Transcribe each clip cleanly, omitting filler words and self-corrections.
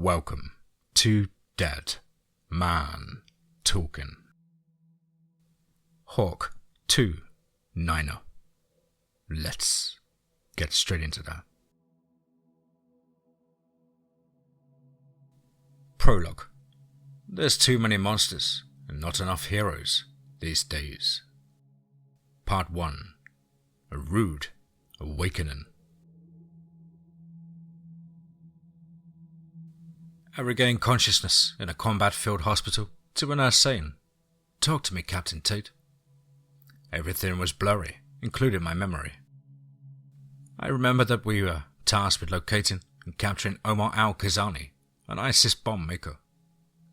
Welcome to Dead Man Talking. Hawk 2 Niner. Let's get straight into that. Prologue. There's too many monsters and not enough heroes these days. Part 1. A Rude Awakening. I regained consciousness in a combat-filled hospital to a nurse saying, "Talk to me, Captain Tate." Everything was blurry, including my memory. I remember that we were tasked with locating and capturing Omar al-Kazani, an ISIS bomb maker.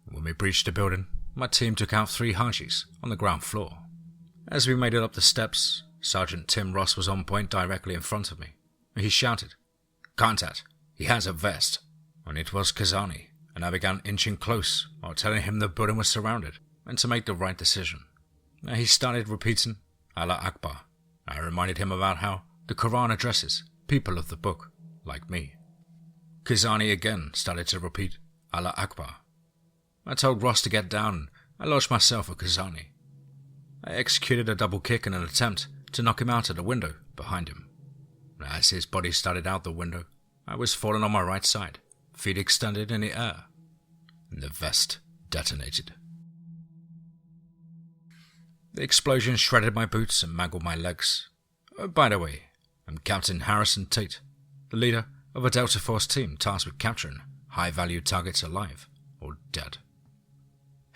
When we breached the building, my team took out 3 Hajis on the ground floor. As we made it up the steps, Sergeant Tim Ross was on point directly in front of me. He shouted, "Contact! He has a vest!" And it was Kazani, and I began inching close while telling him the building was surrounded and to make the right decision. He started repeating, "Allah Akbar." I reminded him about how the Quran addresses people of the book, like me. Kazani again started to repeat, "Allah Akbar." I told Ross to get down and I launched myself at Kazani. I executed a double kick in an attempt to knock him out of the window behind him. As his body started out the window, I was falling on my right side, feet extended in the air, and the vest detonated. The explosion shredded my boots and mangled my legs. By the way, I'm Captain Harrison Tate, the leader of a Delta Force team tasked with capturing high-value targets alive or dead.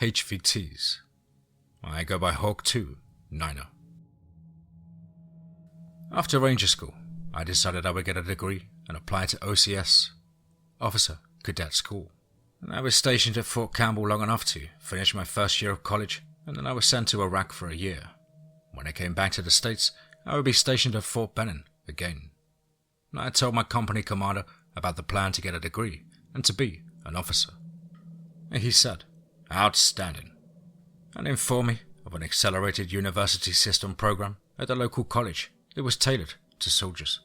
HVTs. I go by Hawk 2 Niner. After Ranger School, I decided I would get a degree and apply to OCS, Officer Cadet School. And I was stationed at Fort Campbell long enough to finish my first year of college, and then I was sent to Iraq for a year. When I came back to the States, I would be stationed at Fort Benning again. And I told my company commander about the plan to get a degree and to be an officer. And he said, "Outstanding," and informed me of an accelerated university system program at the local college that was tailored to soldiers.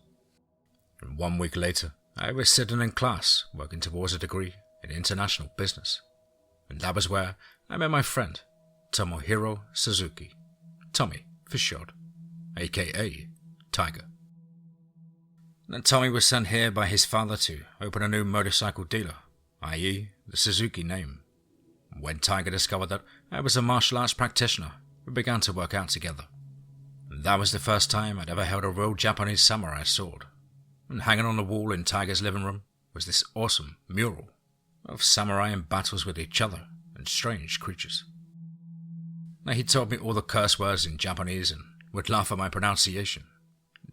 And 1 week later, I was sitting in class working towards a degree in international business. And that was where I met my friend, Tomohiro Suzuki, Tommy for short, aka Tiger. And Tommy was sent here by his father to open a new motorcycle dealer, i.e. the Suzuki name. When Tiger discovered that I was a martial arts practitioner, we began to work out together. And that was the first time I'd ever held a real Japanese samurai sword. And hanging on the wall in Tiger's living room was this awesome mural of samurai in battles with each other and strange creatures. Now he taught me all the curse words in Japanese and would laugh at my pronunciation.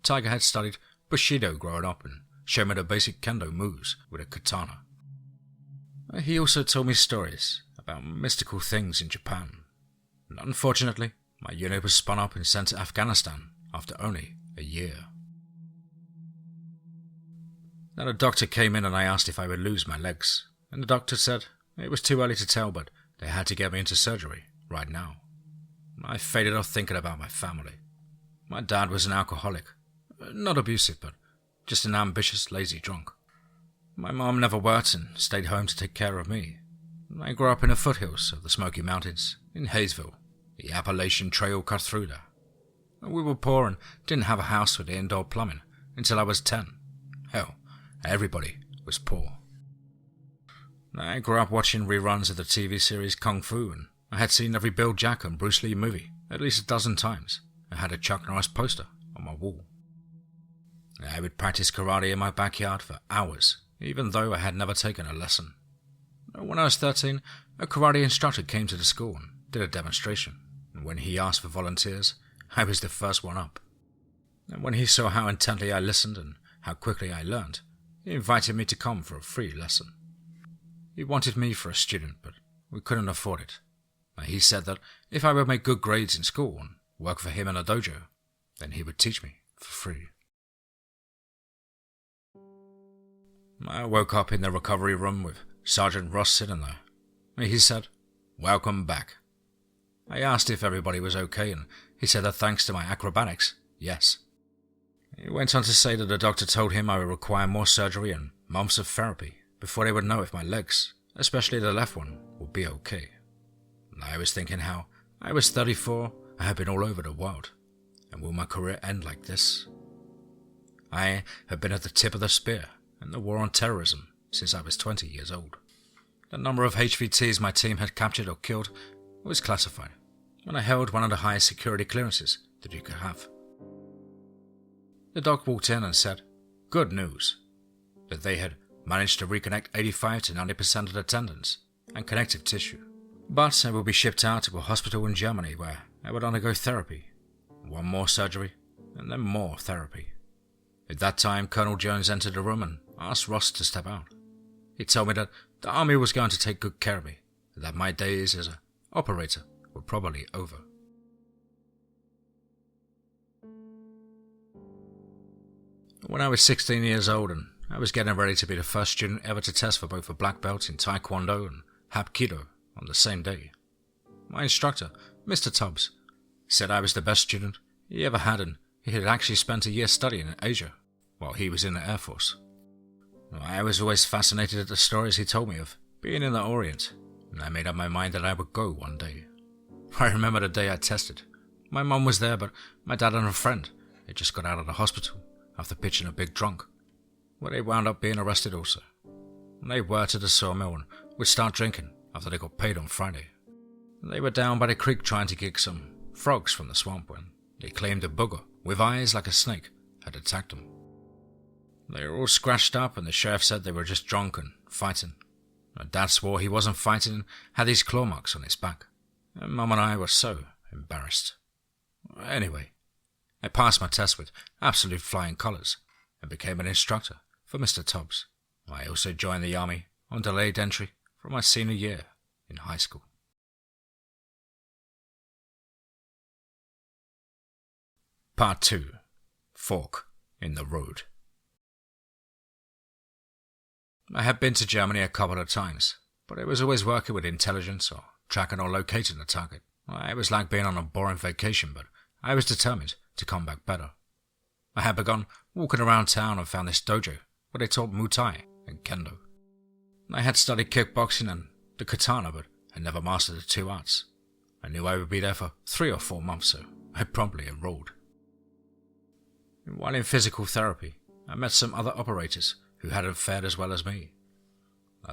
Tiger had studied Bushido growing up and showed me the basic kendo moves with a katana. He also told me stories about mystical things in Japan. And unfortunately, my unit was spun up and sent to Afghanistan after only a year. Then a doctor came in and I asked if I would lose my legs, and the doctor said it was too early to tell, but they had to get me into surgery right now. I faded off thinking about my family. My dad was an alcoholic, not abusive, but just an ambitious, lazy drunk. My mom never worked and stayed home to take care of me. I grew up in the foothills of the Smoky Mountains in Hayesville. The Appalachian Trail cut through there. We were poor and didn't have a house with indoor plumbing until I was 10. Hell, everybody was poor. I grew up watching reruns of the TV series Kung Fu, and I had seen every Bill Jack and Bruce Lee movie at least a dozen times. I had a Chuck Norris poster on my wall. I would practice karate in my backyard for hours, even though I had never taken a lesson. When I was 13, a karate instructor came to the school and did a demonstration, and when he asked for volunteers, I was the first one up. And when he saw how intently I listened and how quickly I learned, he invited me to come for a free lesson. He wanted me for a student, but we couldn't afford it. He said that if I would make good grades in school and work for him in a dojo, then he would teach me for free. I woke up in the recovery room with Sergeant Ross sitting there. He said, "Welcome back." I asked if everybody was okay, and he said that thanks to my acrobatics, yes. He went on to say that the doctor told him I would require more surgery and months of therapy before they would know if my legs, especially the left one, would be okay. I was thinking how I was 34, I had been all over the world, and will my career end like this? I had been at the tip of the spear in the war on terrorism since I was 20 years old. The number of HVTs my team had captured or killed was classified, and I held one of the highest security clearances that you could have. The doc walked in and said, good news, that they had managed to reconnect 85 to 90% of the tendons and connective tissue, but I would be shipped out to a hospital in Germany where I would undergo therapy, one more surgery, and then more therapy. At that time, Colonel Jones entered the room and asked Ross to step out. He told me that the army was going to take good care of me, and that my days as an operator were probably over. When I was 16 years old and I was getting ready to be the first student ever to test for both a black belt in Taekwondo and Hapkido on the same day, my instructor, Mr. Tubbs, said I was the best student he ever had, and he had actually spent a year studying in Asia while he was in the Air Force. I was always fascinated at the stories he told me of being in the Orient, and I made up my mind that I would go one day. I remember the day I tested. My mum was there, but my dad and a friend had just got out of the hospital after pitching a big drunk, where they wound up being arrested also. They were to the sawmill and would start drinking after they got paid on Friday. They were down by the creek trying to get some frogs from the swamp when they claimed a booger with eyes like a snake had attacked them. They were all scratched up and the sheriff said they were just drunk and fighting. My dad swore he wasn't fighting and had these claw marks on his back. And Mum and I were so embarrassed. Anyway, I passed my test with absolute flying colours and became an instructor for Mr. Tubbs. I also joined the army on delayed entry from my senior year in high school. Part 2. Fork in the Road. I had been to Germany a couple of times, but it was always working with intelligence or tracking or locating a target. It was like being on a boring vacation, but I was determined to come back better. I had begun walking around town and found this dojo where they taught Muay Thai and Kendo. I had studied kickboxing and the katana, but had never mastered the two arts. I knew I would be there for 3 or 4 months, so I promptly enrolled. While in physical therapy, I met some other operators who hadn't fared as well as me.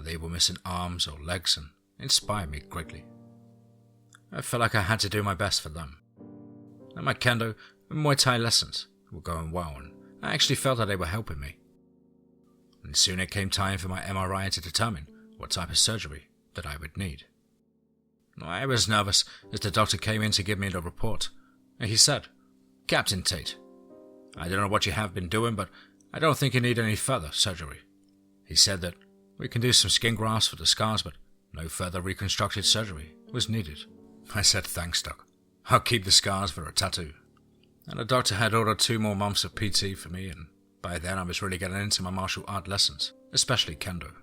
They were missing arms or legs and inspired me greatly. I felt like I had to do my best for them. And my Kendo and Muay Thai lessons were going well, and I actually felt that they were helping me. And soon it came time for my MRI to determine what type of surgery that I would need. I was nervous as the doctor came in to give me the report, and he said, "Captain Tate, I don't know what you have been doing, but I don't think you need any further surgery." He said that we can do some skin grafts for the scars, but no further reconstructive surgery was needed. I said, "Thanks, Doc. I'll keep the scars for a tattoo." And the doctor had ordered 2 more months of PT for me, and by then I was really getting into my martial art lessons, especially Kendo.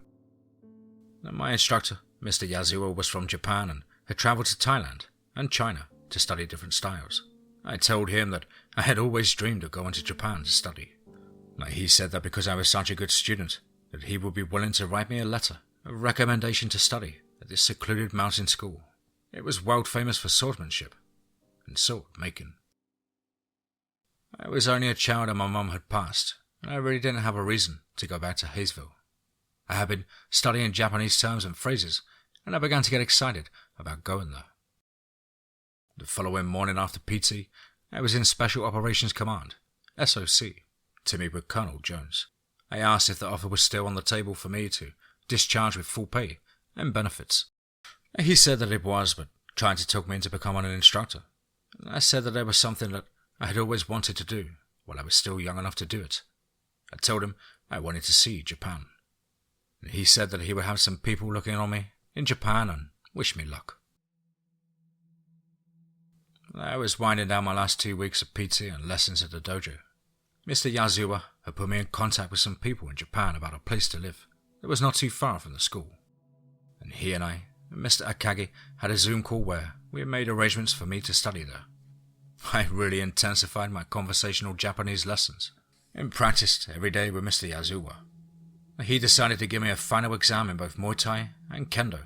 And my instructor, Mr. Yazuo, was from Japan and had travelled to Thailand and China to study different styles. I told him that I had always dreamed of going to Japan to study. He said that because I was such a good student, that he would be willing to write me a letter of recommendation to study at this secluded mountain school. It was world famous for swordsmanship and sword making. I was only a child and my mum had passed, and I really didn't have a reason to go back to Hayesville. I had been studying Japanese terms and phrases, and I began to get excited about going there. The following morning after PT, I was in Special Operations Command, SOC, to meet with Colonel Jones. I asked if the offer was still on the table for me to discharge with full pay and benefits. He said that it was, but tried to talk me into becoming an instructor. I said that there was something that I had always wanted to do while I was still young enough to do it. I told him I wanted to see Japan. He said that he would have some people looking on me in Japan and wish me luck. I was winding down my last 2 weeks of PT and lessons at the dojo. Mr. Yazuwa had put me in contact with some people in Japan about a place to live that was not too far from the school. And he and I, and Mr. Akagi, had a Zoom call where we had made arrangements for me to study there. I really intensified my conversational Japanese lessons and practiced every day with Mr. Yazuwa. He decided to give me a final exam in both Muay Thai and Kendo.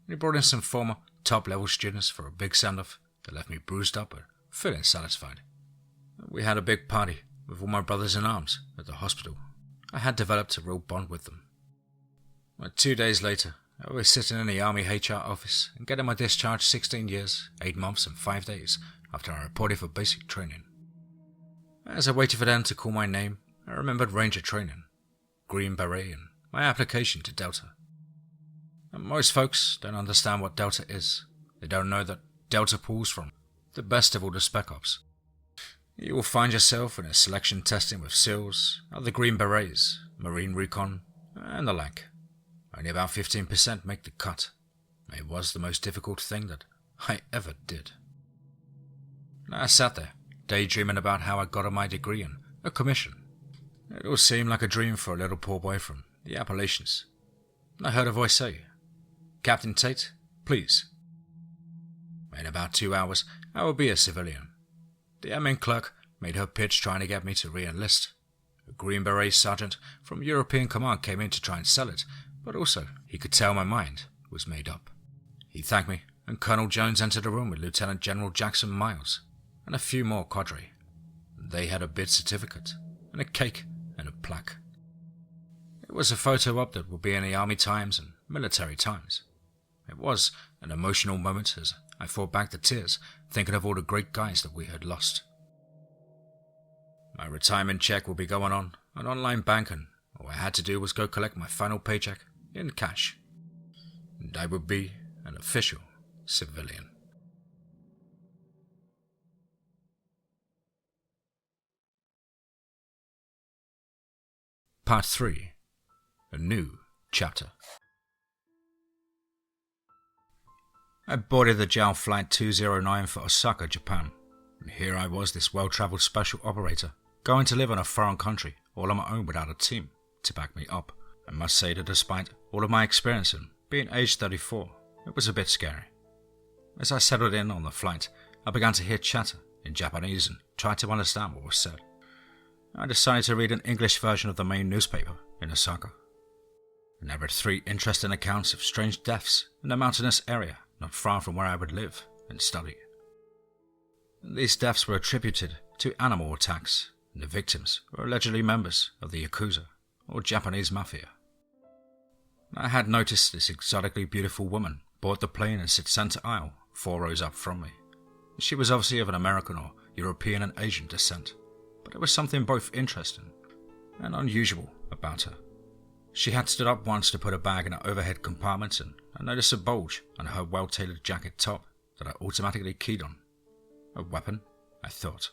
He brought in some former top-level students for a big send-off that left me bruised up but feeling satisfied. We had a big party with all my brothers in arms at the hospital. I had developed a real bond with them. 2 days later, I was sitting in the Army HR office and getting my discharge 16 years, 8 months and 5 days after I reported for basic training. As I waited for them to call my name, I remembered Ranger training, Green Beret and my application to Delta. And most folks don't understand what Delta is. They don't know that Delta pulls from the best of all the Spec Ops. You will find yourself in a selection testing with SEALs, other Green Berets, Marine Recon, and the like. Only about 15% make the cut. It was the most difficult thing that I ever did. I sat there, daydreaming about how I got my degree and a commission. It all seemed like a dream for a little poor boy from the Appalachians. I heard a voice say, "Captain Tate, please." In about 2 hours, I will be a civilian. The admin clerk made her pitch trying to get me to re-enlist. A Green Beret sergeant from European Command came in to try and sell it, but also he could tell my mind was made up. He thanked me, and Colonel Jones entered the room with Lieutenant General Jackson Miles and a few more cadre. They had a bid certificate and a cake and a plaque. It was a photo op that would be in the Army Times and Military Times. It was an emotional moment as I fought back the tears, thinking of all the great guys that we had lost. My retirement check would be going on an online bank, and all I had to do was go collect my final paycheck in cash. And I would be an official civilian. Part 3. A New Chapter. I boarded the JAL Flight 209 for Osaka, Japan, and here I was, this well-travelled special operator, going to live in a foreign country all on my own without a team to back me up. I must say that despite all of my experience and being age 34, it was a bit scary. As I settled in on the flight, I began to hear chatter in Japanese and tried to understand what was said. I decided to read an English version of the main newspaper in Osaka, and I read 3 interesting accounts of strange deaths in a mountainous area not far from where I would live and study. These deaths were attributed to animal attacks, and the victims were allegedly members of the Yakuza or Japanese Mafia. I had noticed this exotically beautiful woman board the plane and sit center aisle 4 rows up from me. She was obviously of an American or European and Asian descent, but there was something both interesting and unusual about her. She had stood up once to put a bag in an overhead compartment, and I noticed a bulge on her well-tailored jacket top that I automatically keyed on. A weapon, I thought.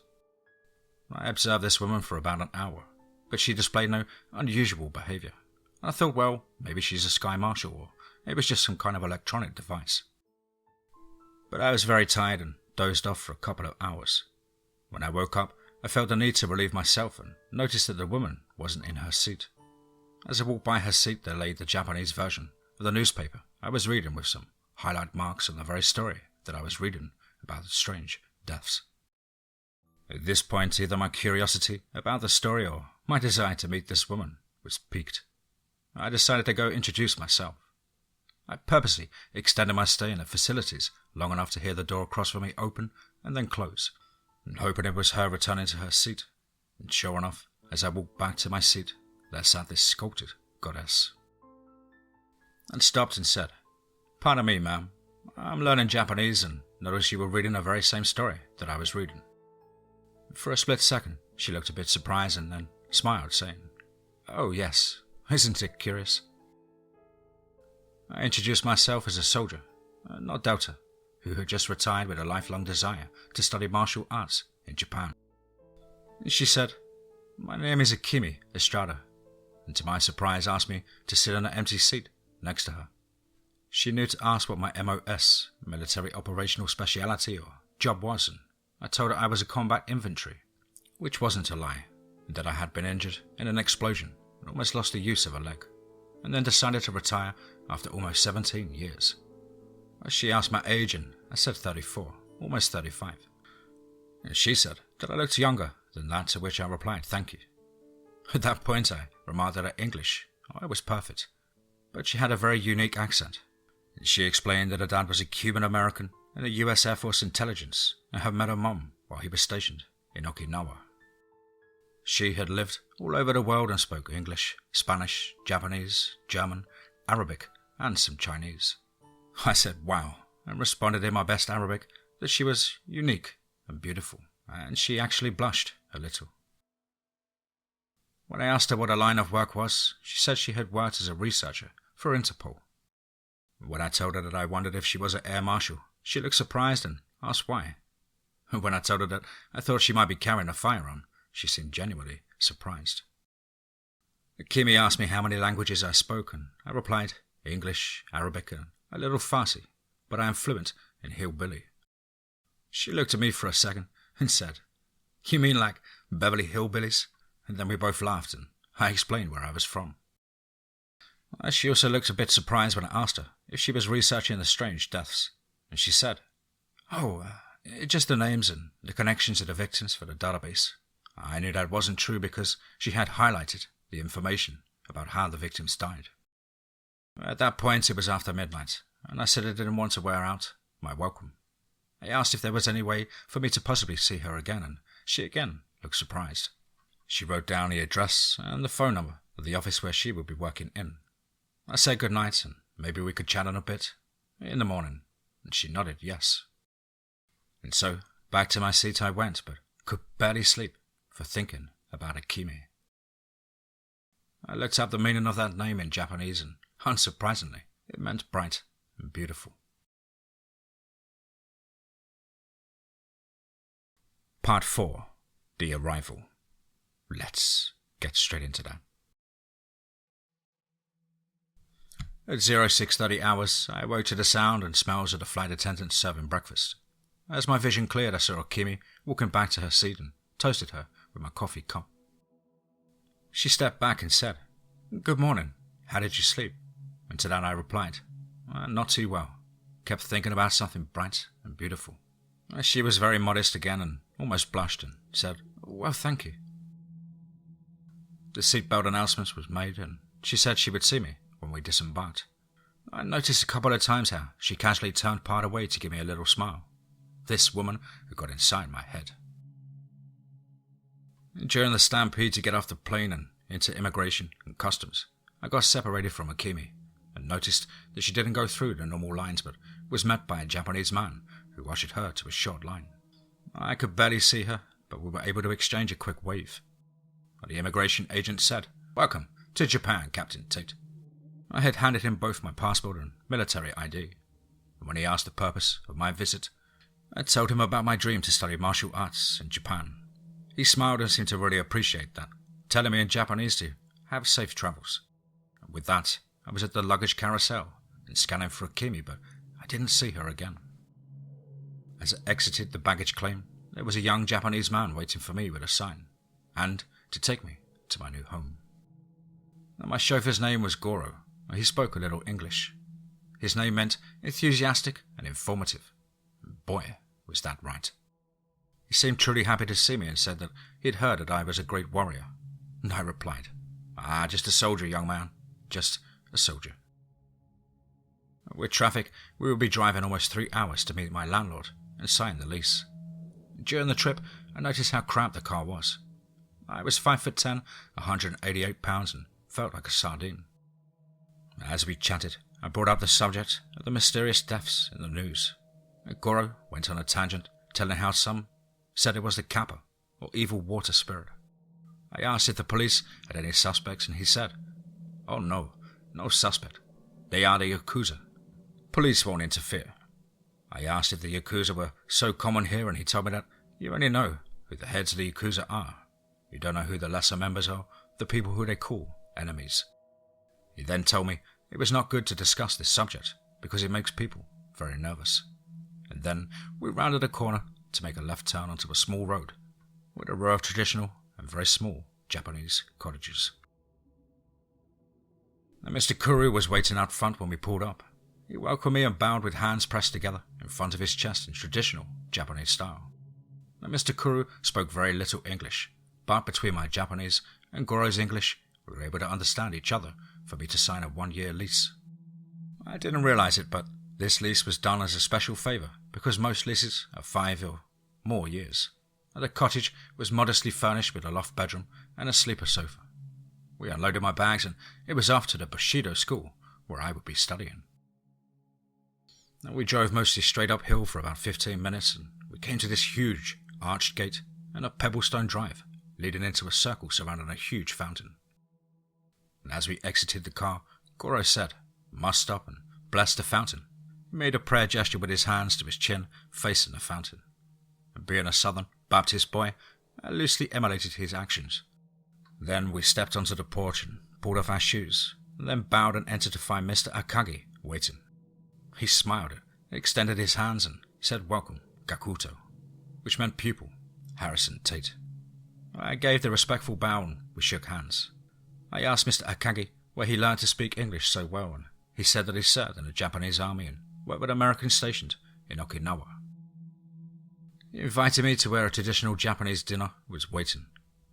I observed this woman for about an hour, but she displayed no unusual behavior. I thought, well, maybe she's a sky marshal, or maybe it's just some kind of electronic device. But I was very tired and dozed off for a couple of hours. When I woke up, I felt the need to relieve myself and noticed that the woman wasn't in her seat. As I walked by her seat, there lay the Japanese version of the newspaper I was reading with some highlight marks on the very story that I was reading about the strange deaths. At this point, either my curiosity about the story or my desire to meet this woman was piqued. I decided to go introduce myself. I purposely extended my stay in the facilities long enough to hear the door across from me open and then close, and hoping it was her returning to her seat. And sure enough, as I walked back to my seat, there sat this sculpted goddess. And stopped and said, "Pardon me, ma'am. I'm learning Japanese and noticed you were reading the very same story that I was reading." For a split second, she looked a bit surprised and then smiled, saying, "Oh yes, isn't it curious?" I introduced myself as a soldier, not Delta, who had just retired with a lifelong desire to study martial arts in Japan. She said, "My name is Akimi Estrada," and to my surprise asked me to sit in an empty seat next to her. She knew to ask what my MOS, military operational speciality or job was, and I told her I was a combat infantry, which wasn't a lie, and that I had been injured in an explosion and almost lost the use of a leg, and then decided to retire after almost 17 years. She asked my age and I said 34, almost 35. And she said that I looked younger than that, to which I replied, "Thank you." At that point I remarked that her English I was perfect, but she had a very unique accent. She explained that her dad was a Cuban American in the US Air Force Intelligence and had met her mum while he was stationed in Okinawa. She had lived all over the world and spoke English, Spanish, Japanese, German, Arabic, and some Chinese. I said wow, and responded in my best Arabic that she was unique and beautiful, and she actually blushed a little. When I asked her what her line of work was, she said she had worked as a researcher for Interpol. When I told her that I wondered if she was an air marshal, she looked surprised and asked why. When I told her that I thought she might be carrying a firearm, she seemed genuinely surprised. Kimi asked me how many languages I spoke, and I replied English, Arabic, and a little Farsi, but I am fluent in Hillbilly. She looked at me for a second and said, "You mean like Beverly Hillbillies?" And then we both laughed, and I explained where I was from. She also looked a bit surprised when I asked her if she was researching the strange deaths, and she said, just the names and the connections to the victims for the database. I knew that wasn't true because she had highlighted the information about how the victims died. At that point it was after midnight, and I said I didn't want to wear out my welcome. I asked if there was any way for me to possibly see her again, and she again looked surprised. She wrote down the address and the phone number of the office where she would be working in. I said good night, and maybe we could chat on a bit in the morning, and she nodded yes. And so, back to my seat I went, but could barely sleep for thinking about Akimi. I looked up the meaning of that name in Japanese, and unsurprisingly, it meant bright and beautiful. Part 4. The Arrival. Let's get straight into that. At 06:30 hours, I awoke to the sound and smells of the flight attendants serving breakfast. As my vision cleared, I saw Akimi walking back to her seat and toasted her with my coffee cup. She stepped back and said, "Good morning. How did you sleep?" And to that I replied, "Not too well. Kept thinking about something bright and beautiful." She was very modest again and almost blushed and said, "Well, thank you." The seatbelt announcement was made, and she said she would see me when we disembarked. I noticed a couple of times how she casually turned part away to give me a little smile. This woman who got inside my head. During the stampede to get off the plane and into immigration and customs, I got separated from Akimi and noticed that she didn't go through the normal lines but was met by a Japanese man who ushered her to a short line. I could barely see her, but we were able to exchange a quick wave. The immigration agent said, "Welcome to Japan, Captain Tate." I had handed him both my passport and military ID, and when he asked the purpose of my visit, I told him about my dream to study martial arts in Japan. He smiled and seemed to really appreciate that, telling me in Japanese to have safe travels. And with that, I was at the luggage carousel and scanning for Akimi, but I didn't see her again. As I exited the baggage claim, there was a young Japanese man waiting for me with a sign, and to take me to my new home. My chauffeur's name was Goro, and he spoke a little English. His name meant enthusiastic and informative. Boy, was that right. He seemed truly happy to see me and said that he had heard that I was a great warrior. And I replied, Just a soldier, young man. Just a soldier." With traffic, we would be driving almost 3 hours to meet my landlord and sign the lease. During the trip, I noticed how cramped the car was. I was 5'10", 188 pounds, and felt like a sardine. As we chatted, I brought up the subject of the mysterious deaths in the news. Goro went on a tangent, telling how some said it was the Kappa, or evil water spirit. I asked if the police had any suspects, and he said, "Oh no, no suspect. They are the Yakuza. Police won't interfere." I asked if the Yakuza were so common here, and he told me that you only know who the heads of the Yakuza are. You don't know who the lesser members are, the people who they call enemies. He then told me it was not good to discuss this subject because it makes people very nervous. And then we rounded a corner to make a left turn onto a small road with a row of traditional and very small Japanese cottages. And Mr. Kuru was waiting out front when we pulled up. He welcomed me and bowed with hands pressed together in front of his chest in traditional Japanese style. And Mr. Kuru spoke very little English, but between my Japanese and Goro's English, we were able to understand each other for me to sign a 1-year lease. I didn't realize it, but this lease was done as a special favor because most leases are 5 or more years. The cottage was modestly furnished with a loft bedroom and a sleeper sofa. We unloaded my bags and it was off to the Bushido school where I would be studying. We drove mostly straight uphill for about 15 minutes and we came to this huge arched gate and a pebblestone drive leading into a circle surrounding a huge fountain. And as we exited the car, Goro said, "Must stop and bless the fountain." He made a prayer gesture with his hands to his chin, facing the fountain. And being a Southern Baptist boy, I loosely emulated his actions. Then we stepped onto the porch and pulled off our shoes, and then bowed and entered to find Mr. Akagi waiting. He smiled, extended his hands, and said, "Welcome, Gakuto," which meant pupil, Harrison Tate. I gave the respectful bow and we shook hands. I asked Mr. Akagi where he learned to speak English so well, and he said that he served in the Japanese army and worked with Americans stationed in Okinawa. He invited me to where a traditional Japanese dinner was waiting.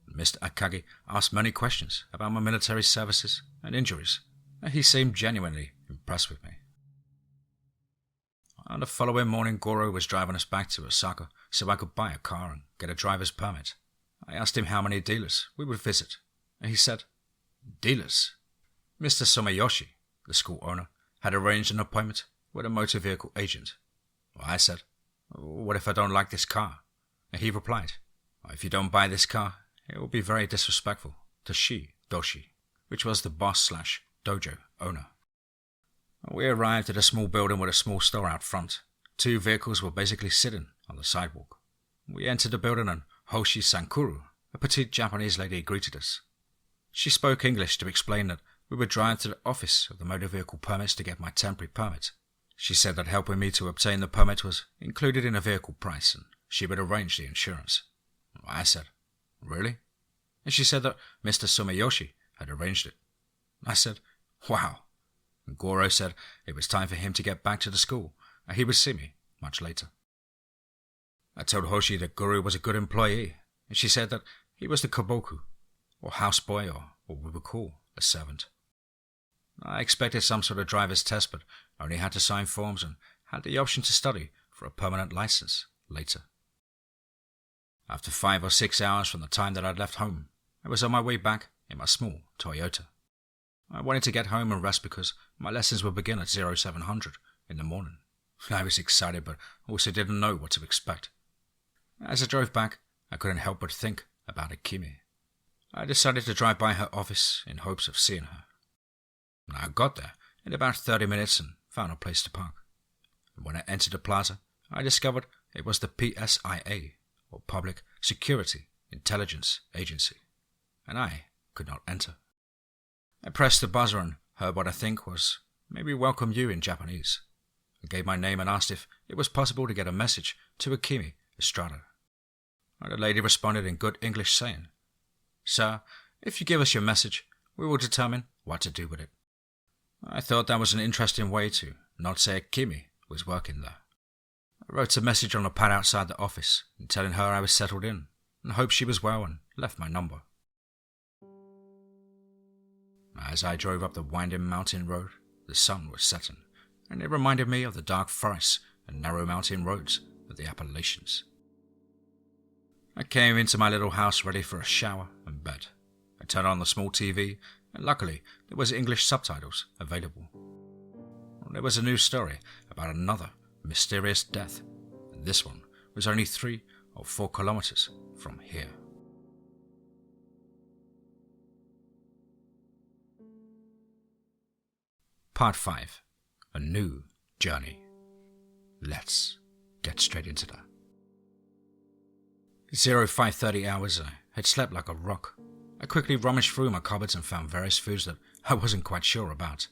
Mr. Akagi asked many questions about my military services and injuries, and he seemed genuinely impressed with me. On the following morning, Goro was driving us back to Osaka so I could buy a car and get a driver's permit. I asked him how many dealers we would visit, and he said, "Dealers?" Mr. Someyoshi, the school owner, had arranged an appointment with a motor vehicle agent. I said, "What if I don't like this car?" And he replied, "If you don't buy this car, it will be very disrespectful to Shi Doshi," which was the boss/dojo owner. We arrived at a small building with a small store out front. 2 vehicles were basically sitting on the sidewalk. We entered the building and Hoshi Sankuru, a petite Japanese lady, greeted us. She spoke English to explain that we would drive to the office of the motor vehicle permits to get my temporary permit. She said that helping me to obtain the permit was included in the vehicle price and she would arrange the insurance. I said, "Really?" And she said that Mr. Sumiyoshi had arranged it. I said, "Wow." And Goro said it was time for him to get back to the school and he would see me much later. I told Hoshi that Guru was a good employee, and she said that he was the koboku, or houseboy, or what we would call a servant. I expected some sort of driver's test, but only had to sign forms and had the option to study for a permanent license later. After 5 or 6 hours from the time that I'd left home, I was on my way back in my small Toyota. I wanted to get home and rest because my lessons would begin at 0700 in the morning. I was excited, but also didn't know what to expect. As I drove back, I couldn't help but think about Akimi. I decided to drive by her office in hopes of seeing her. I got there in about 30 minutes and found a place to park. When I entered the plaza, I discovered it was the PSIA, or Public Security Intelligence Agency, and I could not enter. I pressed the buzzer and heard what I think was maybe "welcome you" in Japanese. I gave my name and asked if it was possible to get a message to Akimi Estrada. The lady responded in good English saying, "Sir, if you give us your message, we will determine what to do with it." I thought that was an interesting way to not say Akimi was working there. I wrote a message on a pad outside the office, telling her I was settled in and hoped she was well, and left my number. As I drove up the winding mountain road, the sun was setting, and it reminded me of the dark forests and narrow mountain roads of the Appalachians. I came into my little house ready for a shower and bed. I turned on the small TV, and luckily there was English subtitles available. There was a new story about another mysterious death, and this one was only 3 or 4 kilometers from here. Part 5. A New Journey. Let's get straight into that. 05:30 hours, I had slept like a rock. I quickly rummaged through my cupboards and found various foods that I wasn't quite sure about.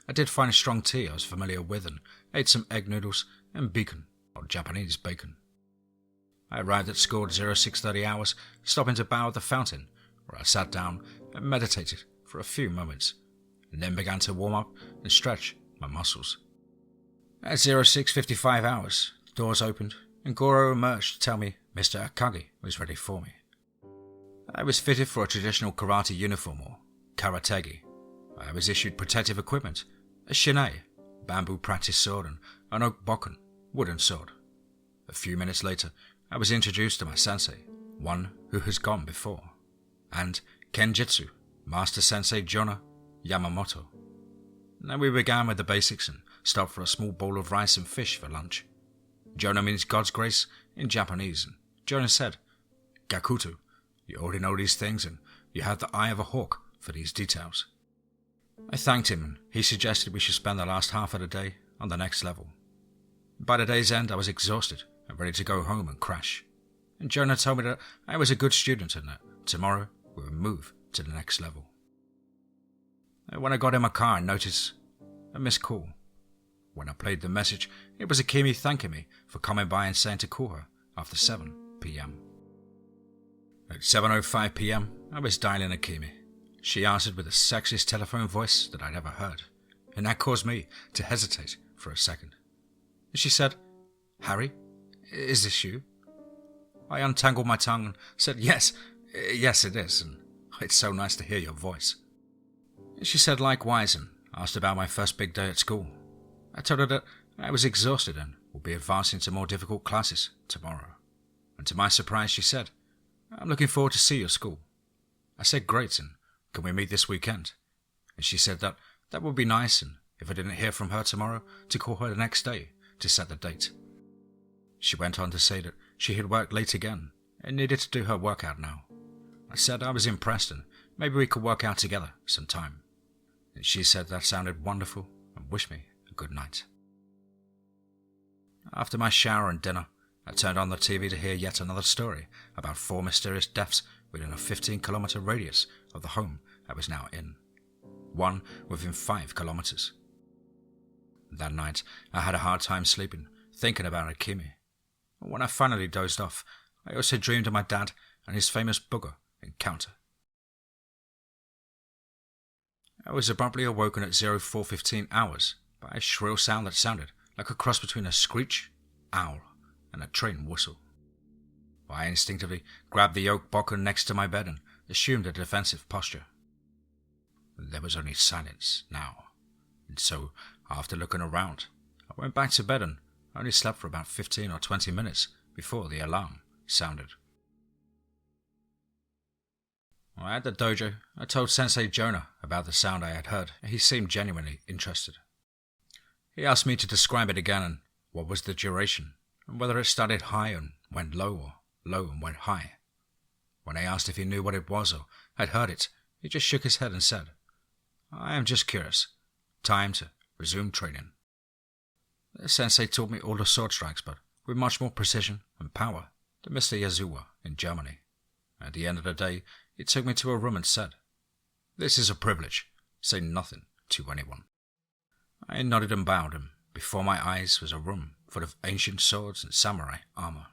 I did find a strong tea I was familiar with and ate some egg noodles and bacon, or Japanese bacon. I arrived at school at 06:30 hours, stopping to bow at the fountain, where I sat down and meditated for a few moments, and then began to warm up and stretch my muscles. At 06:55 hours, the doors opened and Goro emerged to tell me Mr. Akagi was ready for me. I was fitted for a traditional karate uniform, or karategi. I was issued protective equipment, a shinai, bamboo practice sword, and an oak bokken, wooden sword. A few minutes later, I was introduced to my sensei, one who has gone before, and Kenjutsu, Master Sensei Jonah Yamamoto. Then we began with the basics and stopped for a small bowl of rice and fish for lunch. Jonah means God's grace in Japanese, and Jonah said, "Gakuto, you already know these things and you have the eye of a hawk for these details." I thanked him and he suggested we should spend the last half of the day on the next level. By the day's end I was exhausted and ready to go home and crash. And Jonah told me that I was a good student and that tomorrow we would move to the next level. When I got in my car I noticed a missed call. When I played the message, it was Akemi thanking me for coming by and saying to call her after 7 p.m. At 7:05 p.m, I was dialing Akemi. She answered with the sexiest telephone voice that I'd ever heard, and that caused me to hesitate for a second. She said, "Harry, is this you?" I untangled my tongue and said, yes it is, and it's so nice to hear your voice." She said likewise and asked about my first big day at school. I told her that I was exhausted and would be advancing to more difficult classes tomorrow. And to my surprise she said, "I'm looking forward to see your school." I said, "Great, and can we meet this weekend?" And she said that would be nice, and if I didn't hear from her tomorrow, to call her the next day to set the date. She went on to say that she had worked late again and needed to do her workout now. I said I was impressed and maybe we could work out together sometime. And she said that sounded wonderful and wished me a good night. After my shower and dinner, I turned on the TV to hear yet another story about 4 mysterious deaths within a 15-kilometer radius of the home I was now in. One within 5 kilometers. That night, I had a hard time sleeping, thinking about Akemi. When I finally dozed off, I also dreamed of my dad and his famous booger encounter. I was abruptly awoken at 04:15 hours by a shrill sound that sounded like a cross between a screech, owl, and a train whistle. I instinctively grabbed the oak bokken next to my bed and assumed a defensive posture. There was only silence now, and so, after looking around, I went back to bed and only slept for about 15 or 20 minutes before the alarm sounded. At the dojo, I told Sensei Jonah about the sound I had heard, and he seemed genuinely interested. He asked me to describe it again and what was the duration, and whether it started high and went low or low and went high. When I asked if he knew what it was or had heard it, he just shook his head and said, "I am just curious. Time to resume training." The sensei taught me all the sword strikes, but with much more precision and power than Mr. Yazuwa in Germany. At the end of the day, he took me to a room and said, "This is a privilege. Say nothing to anyone." I nodded and bowed, and before my eyes was a room full of ancient swords and samurai armor.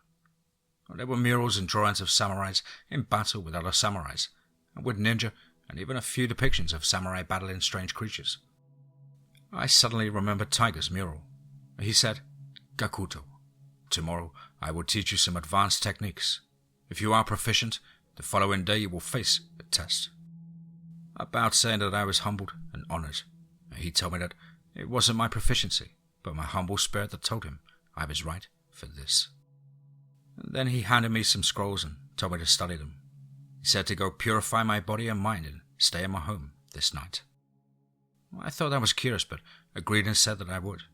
There were murals and drawings of samurais in battle with other samurais, and with ninja, and even a few depictions of samurai battling strange creatures. I suddenly remembered Tiger's mural. He said, "Gakuto, tomorrow I will teach you some advanced techniques. If you are proficient, the following day you will face a test." I bowed, saying that I was humbled and honored. He told me that it wasn't my proficiency, but my humble spirit that told him I was right for this. Then he handed me some scrolls and told me to study them. He said to go purify my body and mind and stay in my home this night. I thought that was curious, but agreed and said that I would.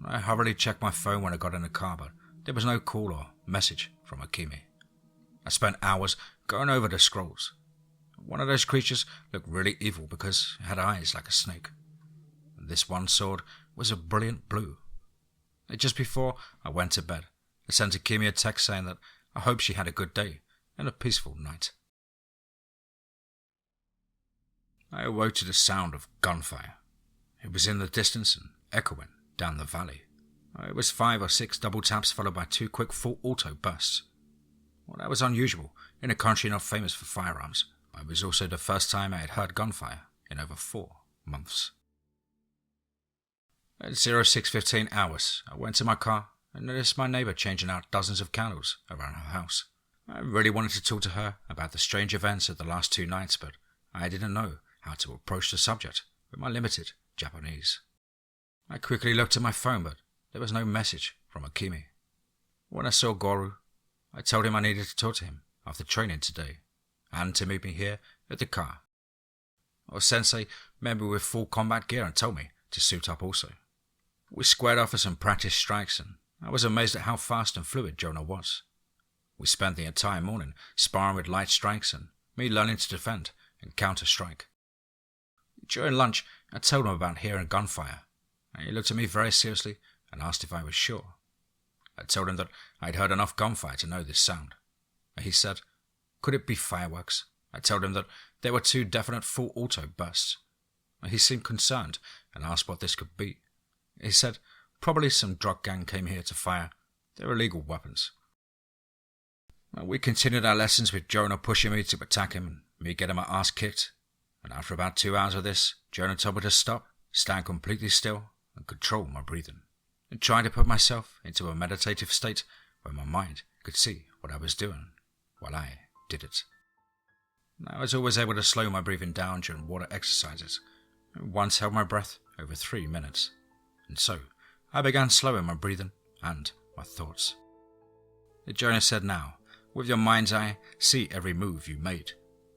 I hurriedly checked my phone when I got in the car, but there was no call or message from Akemi. I spent hours going over the scrolls. One of those creatures looked really evil because it had eyes like a snake. This one sword was a brilliant blue. Just before I went to bed, I sent Akemi a text saying that I hope she had a good day and a peaceful night. I awoke to the sound of gunfire. It was in the distance and echoing down the valley. It was 5 or 6 double taps followed by 2 quick full auto bursts. Well, that was unusual in a country not famous for firearms. It was also the first time I had heard gunfire in over 4 months. At 06:15 hours, I went to my car and noticed my neighbour changing out dozens of candles around her house. I really wanted to talk to her about the strange events of the last 2 nights, but I didn't know how to approach the subject with my limited Japanese. I quickly looked at my phone, but there was no message from Akimi. When I saw Goru, I told him I needed to talk to him after training today, and to meet me here at the car. Sensei met me with full combat gear and told me to suit up also. We squared off for some practice strikes, and I was amazed at how fast and fluid Jonah was. We spent the entire morning sparring with light strikes and me learning to defend and counter-strike. During lunch, I told him about hearing gunfire, and he looked at me very seriously and asked if I was sure. I told him that I'd heard enough gunfire to know this sound. He said, could it be fireworks? I told him that there were 2 definite full auto bursts. He seemed concerned and asked what this could be. He said, probably some drug gang came here to fire their illegal weapons. We continued our lessons with Jonah pushing me to attack him and me getting my ass kicked. And after about 2 hours of this, Jonah told me to stop, stand completely still, and control my breathing, and try to put myself into a meditative state where my mind could see what I was doing while I did it. I was always able to slow my breathing down during water exercises, and once held my breath over 3 minutes. And so, I began slowing my breathing and my thoughts. Jonah said, now, with your mind's eye, see every move you made,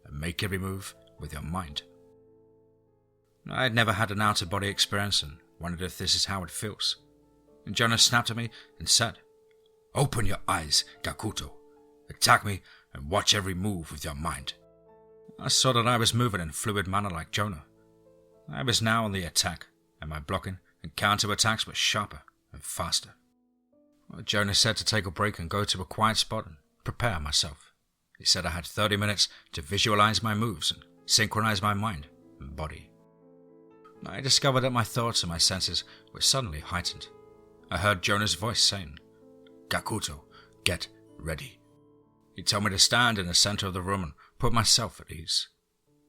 and make every move with your mind. I had never had an out-of-body experience and wondered if this is how it feels. And Jonah snapped at me and said, open your eyes, Gakuto. Attack me and watch every move with your mind. I saw that I was moving in a fluid manner like Jonah. I was now on the attack, and my blocking and counter-attacks were sharper and faster. Jonah said to take a break and go to a quiet spot and prepare myself. He said I had 30 minutes to visualize my moves and synchronize my mind and body. I discovered that my thoughts and my senses were suddenly heightened. I heard Jonah's voice saying, Gakuto, get ready. He told me to stand in the center of the room and put myself at ease.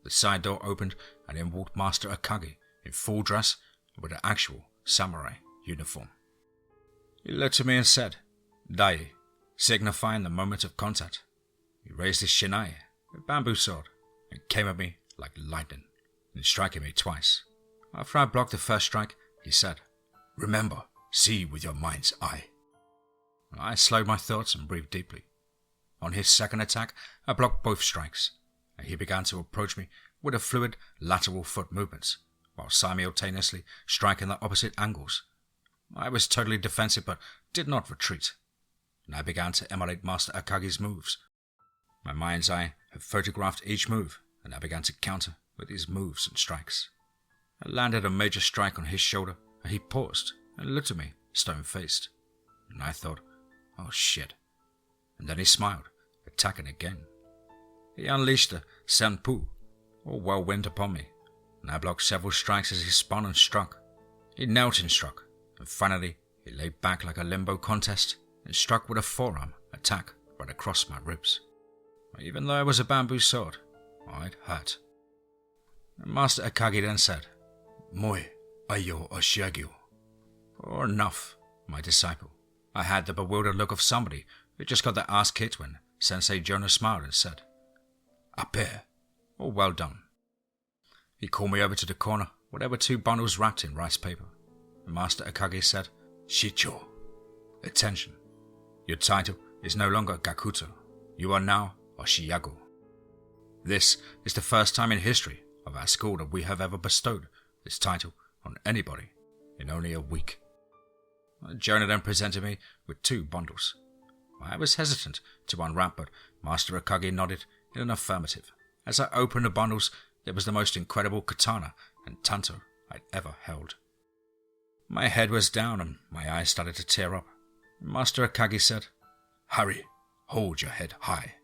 The side door opened and in walked Master Akagi in full dress with an actual samurai uniform. He looked at me and said, Dai, signifying the moment of contact. He raised his shinai, a bamboo sword, and came at me like lightning, and striking me twice. After I blocked the first strike, he said, remember, see with your mind's eye. I slowed my thoughts and breathed deeply. On his second attack, I blocked both strikes, and he began to approach me with a fluid lateral foot movements, while simultaneously striking the opposite angles. I was totally defensive but did not retreat, and I began to emulate Master Akagi's moves. My mind's eye had photographed each move, and I began to counter with his moves and strikes. I landed a major strike on his shoulder, and he paused and looked at me, stone-faced. And I thought, oh shit. And then he smiled, attacking again. He unleashed a senpu, or whirlwind, upon me, and I blocked several strikes as he spun and struck. He knelt and struck, and finally he lay back like a limbo contest and struck with a forearm attack right across my ribs. Even though it was a bamboo sword, it hurt. And Master Akagi then said, Moi, ayo oshiagyo. Or enough, my disciple. I had the bewildered look of somebody who just got their ass kicked when Sensei Jonah smiled and said, Ape, or well done. He called me over to the corner where there were 2 bundles wrapped in rice paper. And Master Akagi said, Shicho, attention. Your title is no longer Gakuto. You are now Oshiago. This is the first time in history of our school that we have ever bestowed this title on anybody in only a week. Jonah then presented me with 2 bundles. I was hesitant to unwrap, but Master Akagi nodded in an affirmative. As I opened the bundles, there was the most incredible katana and tanto I'd ever held. My head was down and my eyes started to tear up. Master Akagi said, Hurry, hold your head high.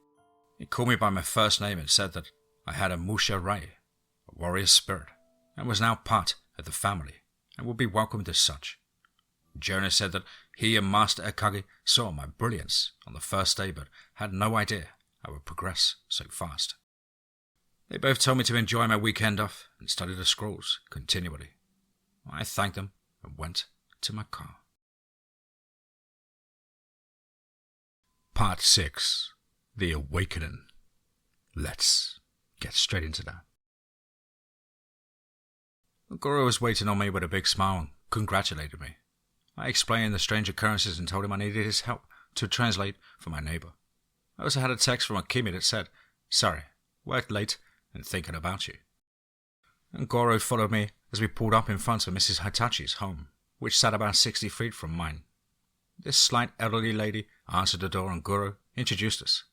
He called me by my first name and said that I had a Musha Rai, a warrior spirit, and was now part of the family and would be welcomed as such. Jonah said that he and Master Akagi saw my brilliance on the first day but had no idea I would progress so fast. They both told me to enjoy my weekend off and study the scrolls continually. I thanked them and went to my car. Part 6. The Awakening. Let's get straight into that. Goro was waiting on me with a big smile and congratulated me. I explained the strange occurrences and told him I needed his help to translate for my neighbor. I also had a text from Akimi that said, "Sorry, worked late and thinking about you." And Goro followed me as we pulled up in front of Mrs. Hitachi's home, which sat about 60 feet from mine. This slight elderly lady answered the door and Goro introduced us.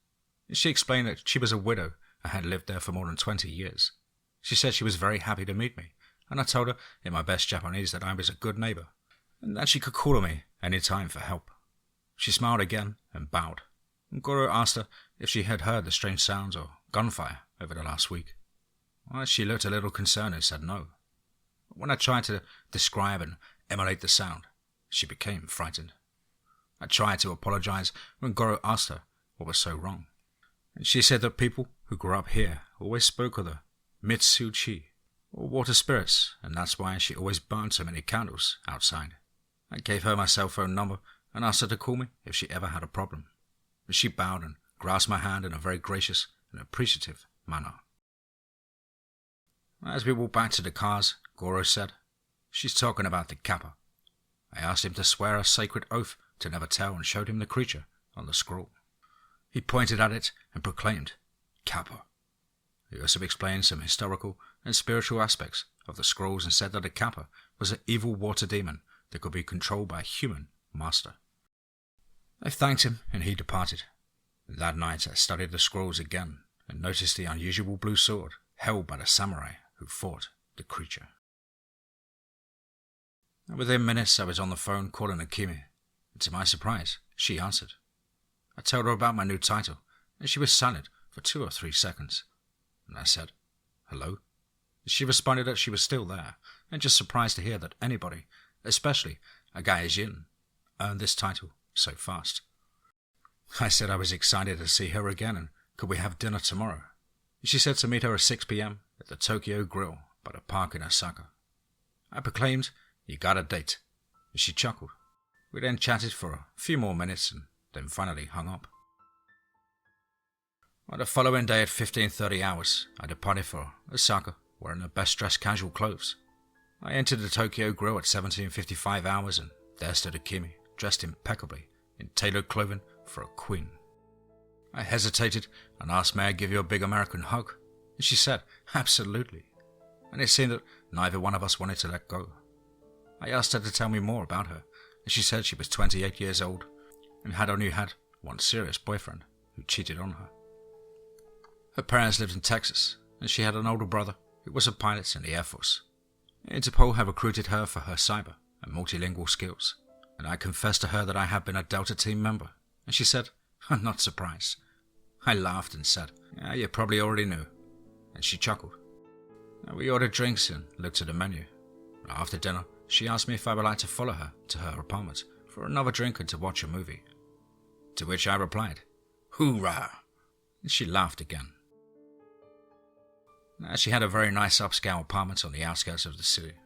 She explained that she was a widow and had lived there for more than 20 years. She said she was very happy to meet me, and I told her in my best Japanese that I was a good neighbor, and that she could call on me any time for help. She smiled again and bowed. And Goro asked her if she had heard the strange sounds or gunfire over the last week. Well, she looked a little concerned and said no. When I tried to describe and emulate the sound, she became frightened. I tried to apologize when Goro asked her what was so wrong. And she said that people who grew up here always spoke of the Mitsuchi, or water spirits, and that's why she always burned so many candles outside. I gave her my cell phone number and asked her to call me if she ever had a problem. She bowed and grasped my hand in a very gracious and appreciative manner. As we walked back to the cars, Goro said, "She's talking about the kappa." I asked him to swear a sacred oath to never tell and showed him the creature on the scroll. He pointed at it and proclaimed, "Kappa." He also explained some historical and spiritual aspects of the scrolls and said that the kappa was an evil water demon that could be controlled by a human master. I thanked him and he departed. That night I studied the scrolls again and noticed the unusual blue sword held by the samurai who fought the creature. And within minutes I was on the phone calling Akimi, and to my surprise, she answered. I told her about my new title, and she was silent for 2 or 3 seconds. And I said, "Hello?" She responded that she was still there, and just surprised to hear that anybody, especially a gaijin, earned this title so fast. I said I was excited to see her again, and could we have dinner tomorrow? She said to meet her at 6 p.m. at the Tokyo Grill by the park in Osaka. I proclaimed, "You got a date." She chuckled. We then chatted for a few more minutes and then finally hung up. On the following day at 15:30 hours, I departed for Osaka wearing the best dressed casual clothes. I entered the Tokyo Grill at 17:55 hours and there stood Akimi, dressed impeccably in tailored clothing for a queen. I hesitated and asked, "May I give you a big American hug?" And she said, "Absolutely." And it seemed that neither one of us wanted to let go. I asked her to tell me more about her, and she said she was 28 years old and had only had one serious boyfriend who cheated on her. Her parents lived in Texas, and she had an older brother who was a pilot in the Air Force. Interpol had recruited her for her cyber and multilingual skills, and I confessed to her that I had been a Delta team member, and she said, "I'm not surprised." I laughed and said, "Yeah, you probably already knew," and she chuckled. We ordered drinks and looked at the menu. After dinner, she asked me if I would like to follow her to her apartment for another drink and to watch a movie. To which I replied, "Hoorah!" and she laughed again. She had a very nice upscale apartment on the outskirts of the city.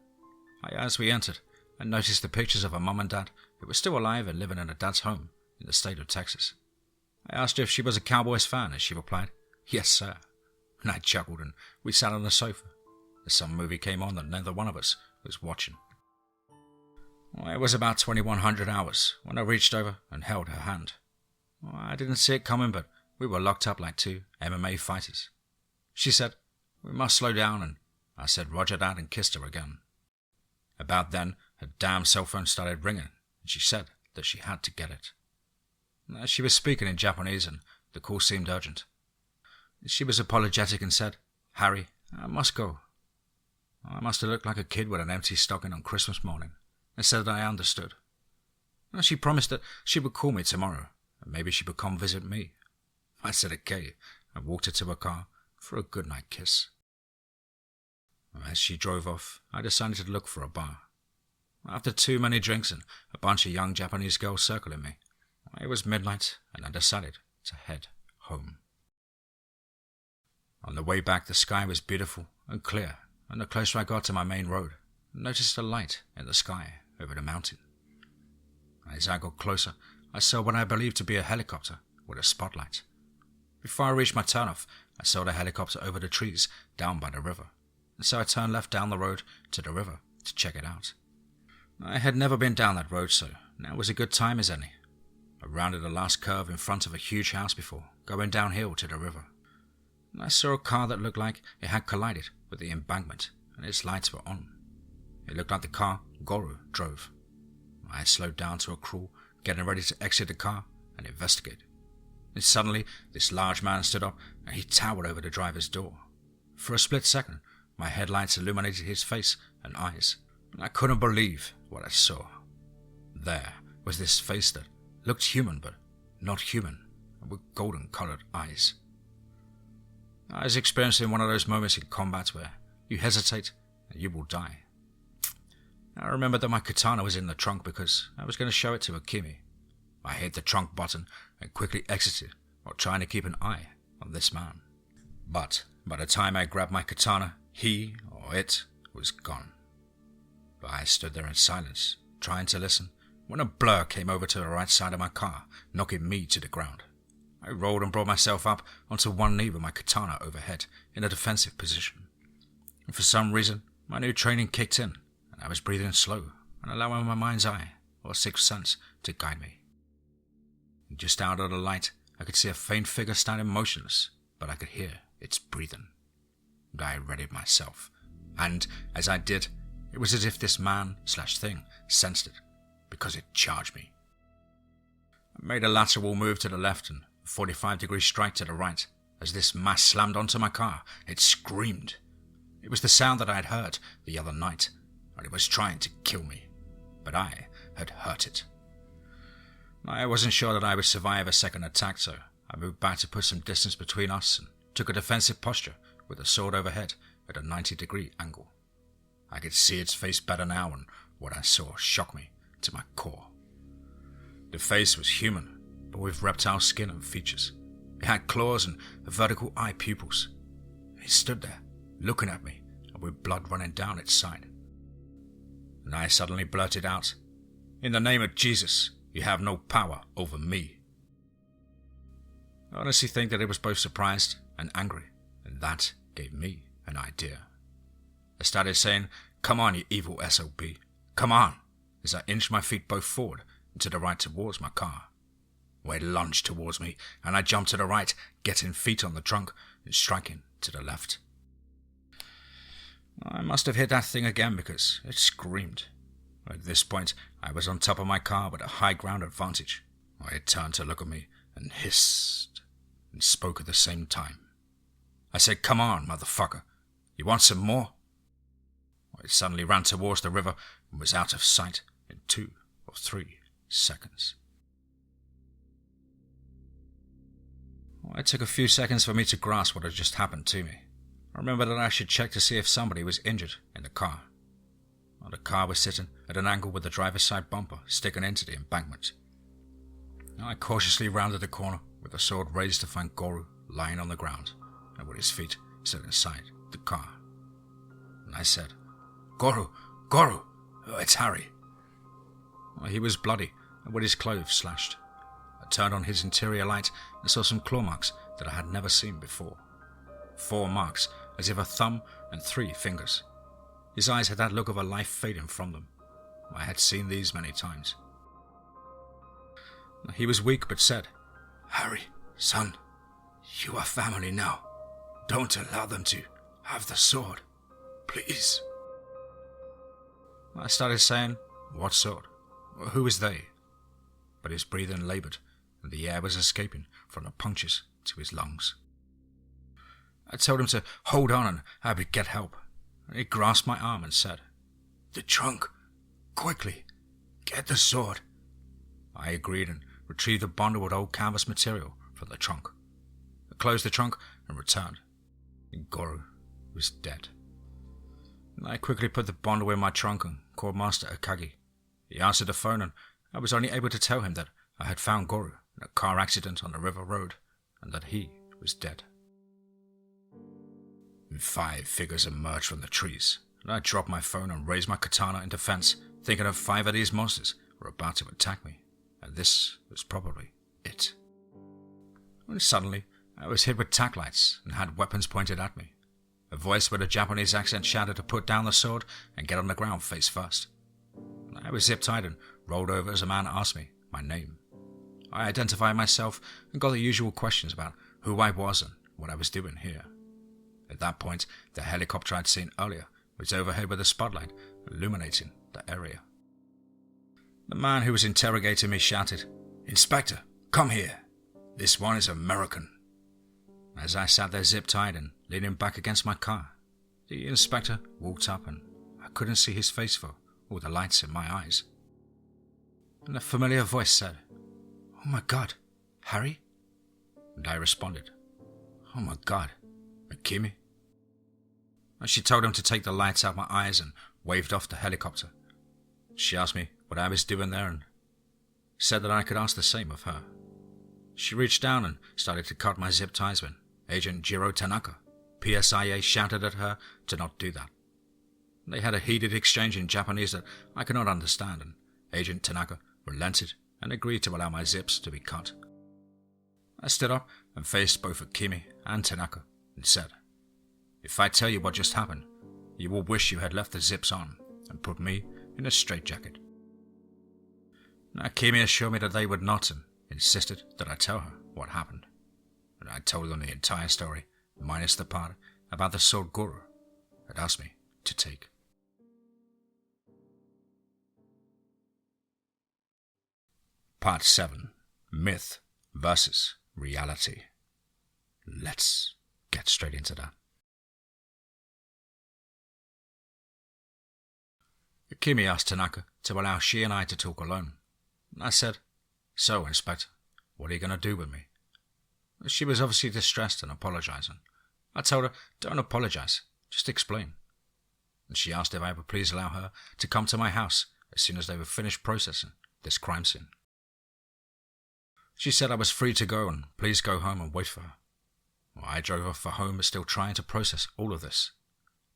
As we entered, I noticed the pictures of her mum and dad who were still alive and living in her dad's home in the state of Texas. I asked her if she was a Cowboys fan and she replied, "Yes, sir." And I chuckled and we sat on the sofa as some movie came on that neither one of us was watching. It was about 2100 hours when I reached over and held her hand. I didn't see it coming, but we were locked up like 2 MMA fighters. She said, "We must slow down," and I said, "Roger that," and kissed her again. About then, her damn cell phone started ringing, and she said that she had to get it. She was speaking in Japanese, and the call seemed urgent. She was apologetic and said, "Harry, I must go." I must have looked like a kid with an empty stocking on Christmas morning, and said that I understood. She promised that she would call me tomorrow, and maybe she would come visit me. I said okay, and walked her to her car for a goodnight kiss. As she drove off, I decided to look for a bar. After too many drinks and a bunch of young Japanese girls circling me, it was midnight and I decided to head home. On the way back, the sky was beautiful and clear, and the closer I got to my main road, I noticed a light in the sky over the mountain. As I got closer, I saw what I believed to be a helicopter with a spotlight. Before I reached my turnoff, I saw the helicopter over the trees down by the river, and so I turned left down the road to the river to check it out. I had never been down that road, so now was a good time as any. I rounded the last curve in front of a huge house before going downhill to the river. And I saw a car that looked like it had collided with the embankment, and its lights were on. It looked like the car Goro drove. I slowed down to a crawl, getting ready to exit the car and investigate. And suddenly, this large man stood up and he towered over the driver's door. For a split second, my headlights illuminated his face and eyes, and I couldn't believe what I saw. There was this face that looked human but not human, and with golden-colored eyes. I was experiencing one of those moments in combat where you hesitate and you will die. I remembered that my katana was in the trunk because I was going to show it to Akimi. I hit the trunk button and quickly exited while trying to keep an eye on this man. But by the time I grabbed my katana, he, or it, was gone. I stood there in silence, trying to listen, when a blur came over to the right side of my car, knocking me to the ground. I rolled and brought myself up onto one knee with my katana overhead in a defensive position. And for some reason, my new training kicked in, and I was breathing slow and allowing my mind's eye, or sixth sense, to guide me. And just out of the light, I could see a faint figure standing motionless, but I could hear its breathing. And I readied myself, and as I did, it was as if this man/thing sensed it, because it charged me. I made a lateral move to the left and a 45-degree strike to the right. As this mass slammed onto my car, it screamed. It was the sound that I had heard the other night, and it was trying to kill me, but I had hurt it. I wasn't sure that I would survive a second attack, so I moved back to put some distance between us and took a defensive posture with the sword overhead at a 90-degree angle. I could see its face better now, and what I saw shocked me to my core. The face was human, but with reptile skin and features. It had claws and vertical eye pupils. It stood there, looking at me, and with blood running down its side. And I suddenly blurted out, "In the name of Jesus, you have no power over me." I honestly think that it was both surprised and angry, and that gave me an idea. I started saying, "Come on, you evil SOB. Come on," as I inched my feet both forward and to the right towards my car. It lunged towards me, and I jumped to the right, getting feet on the trunk and striking to the left. I must have hit that thing again because it screamed. At this point, I was on top of my car with a high ground advantage. It turned to look at me and hissed and spoke at the same time. I said, "Come on, motherfucker. You want some more?" It suddenly ran towards the river and was out of sight in 2 or 3 seconds. It took a few seconds for me to grasp what had just happened to me. I remembered that I should check to see if somebody was injured in the car. The car was sitting at an angle with the driver's side bumper sticking into the embankment. I cautiously rounded the corner with the sword raised to find Goro lying on the ground and with his feet still inside the car. And I said, "Goro, Goro, it's Harry." He was bloody and with his clothes slashed. I turned on his interior light and saw some claw marks that I had never seen before. 4 marks, as if a thumb and 3 fingers. His eyes had that look of a life fading from them. I had seen these many times. He was weak but said, "Harry, son, you are family now. Don't allow them to have the sword, please." I started saying, "What sword? Who is they?" But his breathing laboured, and the air was escaping from the punctures to his lungs. I told him to hold on and I would get help. He grasped my arm and said, "The trunk! Quickly! Get the sword!" I agreed and retrieved a bundle with old canvas material from the trunk. I closed the trunk and returned. Goro was dead. I quickly put the bundle in my trunk and called Master Akagi. He answered the phone and I was only able to tell him that I had found Goro in a car accident on the river road and that he was dead. 5 figures emerged from the trees, and I dropped my phone and raised my katana in defense, thinking that 5 of these monsters were about to attack me, and this was probably it. When suddenly, I was hit with tack lights and had weapons pointed at me. A voice with a Japanese accent shouted to put down the sword and get on the ground face first. I was zip-tied and rolled over as a man asked me my name. I identified myself and got the usual questions about who I was and what I was doing here. At that point, the helicopter I'd seen earlier was overhead with a spotlight illuminating the area. The man who was interrogating me shouted, "Inspector, come here. This one is American." As I sat there zip-tied and leaning back against my car, the inspector walked up and I couldn't see his face for all the lights in my eyes. And a familiar voice said, "Oh my God, Harry?" And I responded, "Oh my God, Akemi?" And she told him to take the lights out my eyes and waved off the helicopter. She asked me what I was doing there and said that I could ask the same of her. She reached down and started to cut my zip ties when Agent Jiro Tanaka, PSIA, shouted at her to not do that. They had a heated exchange in Japanese that I could not understand, and Agent Tanaka relented and agreed to allow my zips to be cut. I stood up and faced both Akemi and Tanaka and said, "If I tell you what just happened, you will wish you had left the zips on and put me in a straitjacket." Akemi assured me that they would not and insisted that I tell her what happened. And I told them the entire story, minus the part about the sword Guru had asked me to take. Part 7. Myth versus Reality. Let's get straight into that. Akemi asked Tanaka to allow she and I to talk alone. I said, "So, Inspector, what are you going to do with me?" She was obviously distressed and apologizing. I told her, "Don't apologize, just explain." And she asked if I would please allow her to come to my house as soon as they were finished processing this crime scene. She said I was free to go and please go home and wait for her. I drove off for home, still trying to process all of this.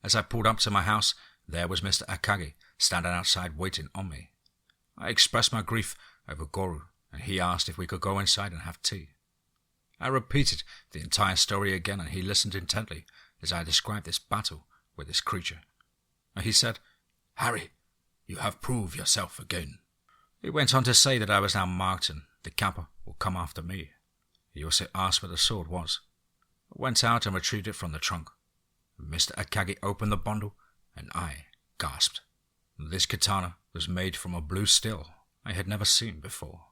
As I pulled up to my house, there was Mr. Akagi standing outside waiting on me. I expressed my grief over Goro, and he asked if we could go inside and have tea. I repeated the entire story again, and he listened intently as I described this battle with this creature. And he said, "Harry, you have proved yourself again." He went on to say that I was now marked and the Kappa will come after me. He also asked where the sword was. I went out and retrieved it from the trunk. Mr. Akagi opened the bundle, and I gasped. This katana was made from a blue steel I had never seen before.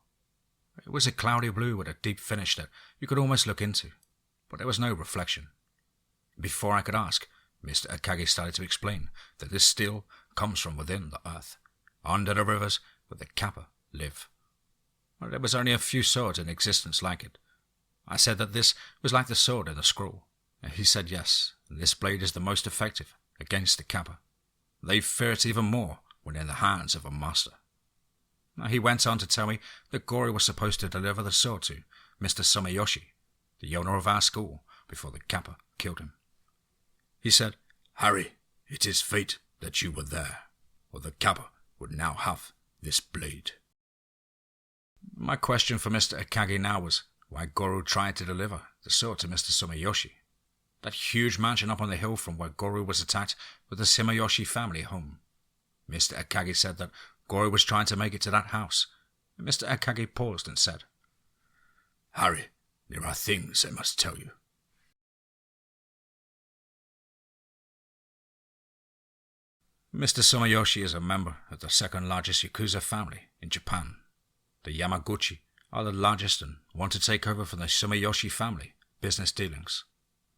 It was a cloudy blue with a deep finish that you could almost look into, but there was no reflection. Before I could ask, Mr. Akagi started to explain that this steel comes from within the earth, under the rivers where the Kappa live. Well, there was only a few swords in existence like it. I said that this was like the sword in the scroll, and he said yes, this blade is the most effective against the Kappa. They fear it even more when in the hands of a master. He went on to tell me that Gori was supposed to deliver the sword to Mr. Sumiyoshi, the owner of our school, before the Kappa killed him. He said, "Harry, it is fate that you were there, or the Kappa would now have this blade." My question for Mr. Akagi now was why Goro tried to deliver the sword to Mr. Sumiyoshi. That huge mansion up on the hill from where Goro was attacked was the Sumiyoshi family home. Mr. Akagi said that Goro was trying to make it to that house, and Mr. Akagi paused and said, "Harry, there are things I must tell you." Mr. Sumiyoshi is a member of the second largest Yakuza family in Japan. The Yamaguchi are the largest and want to take over from the Sumiyoshi family business dealings.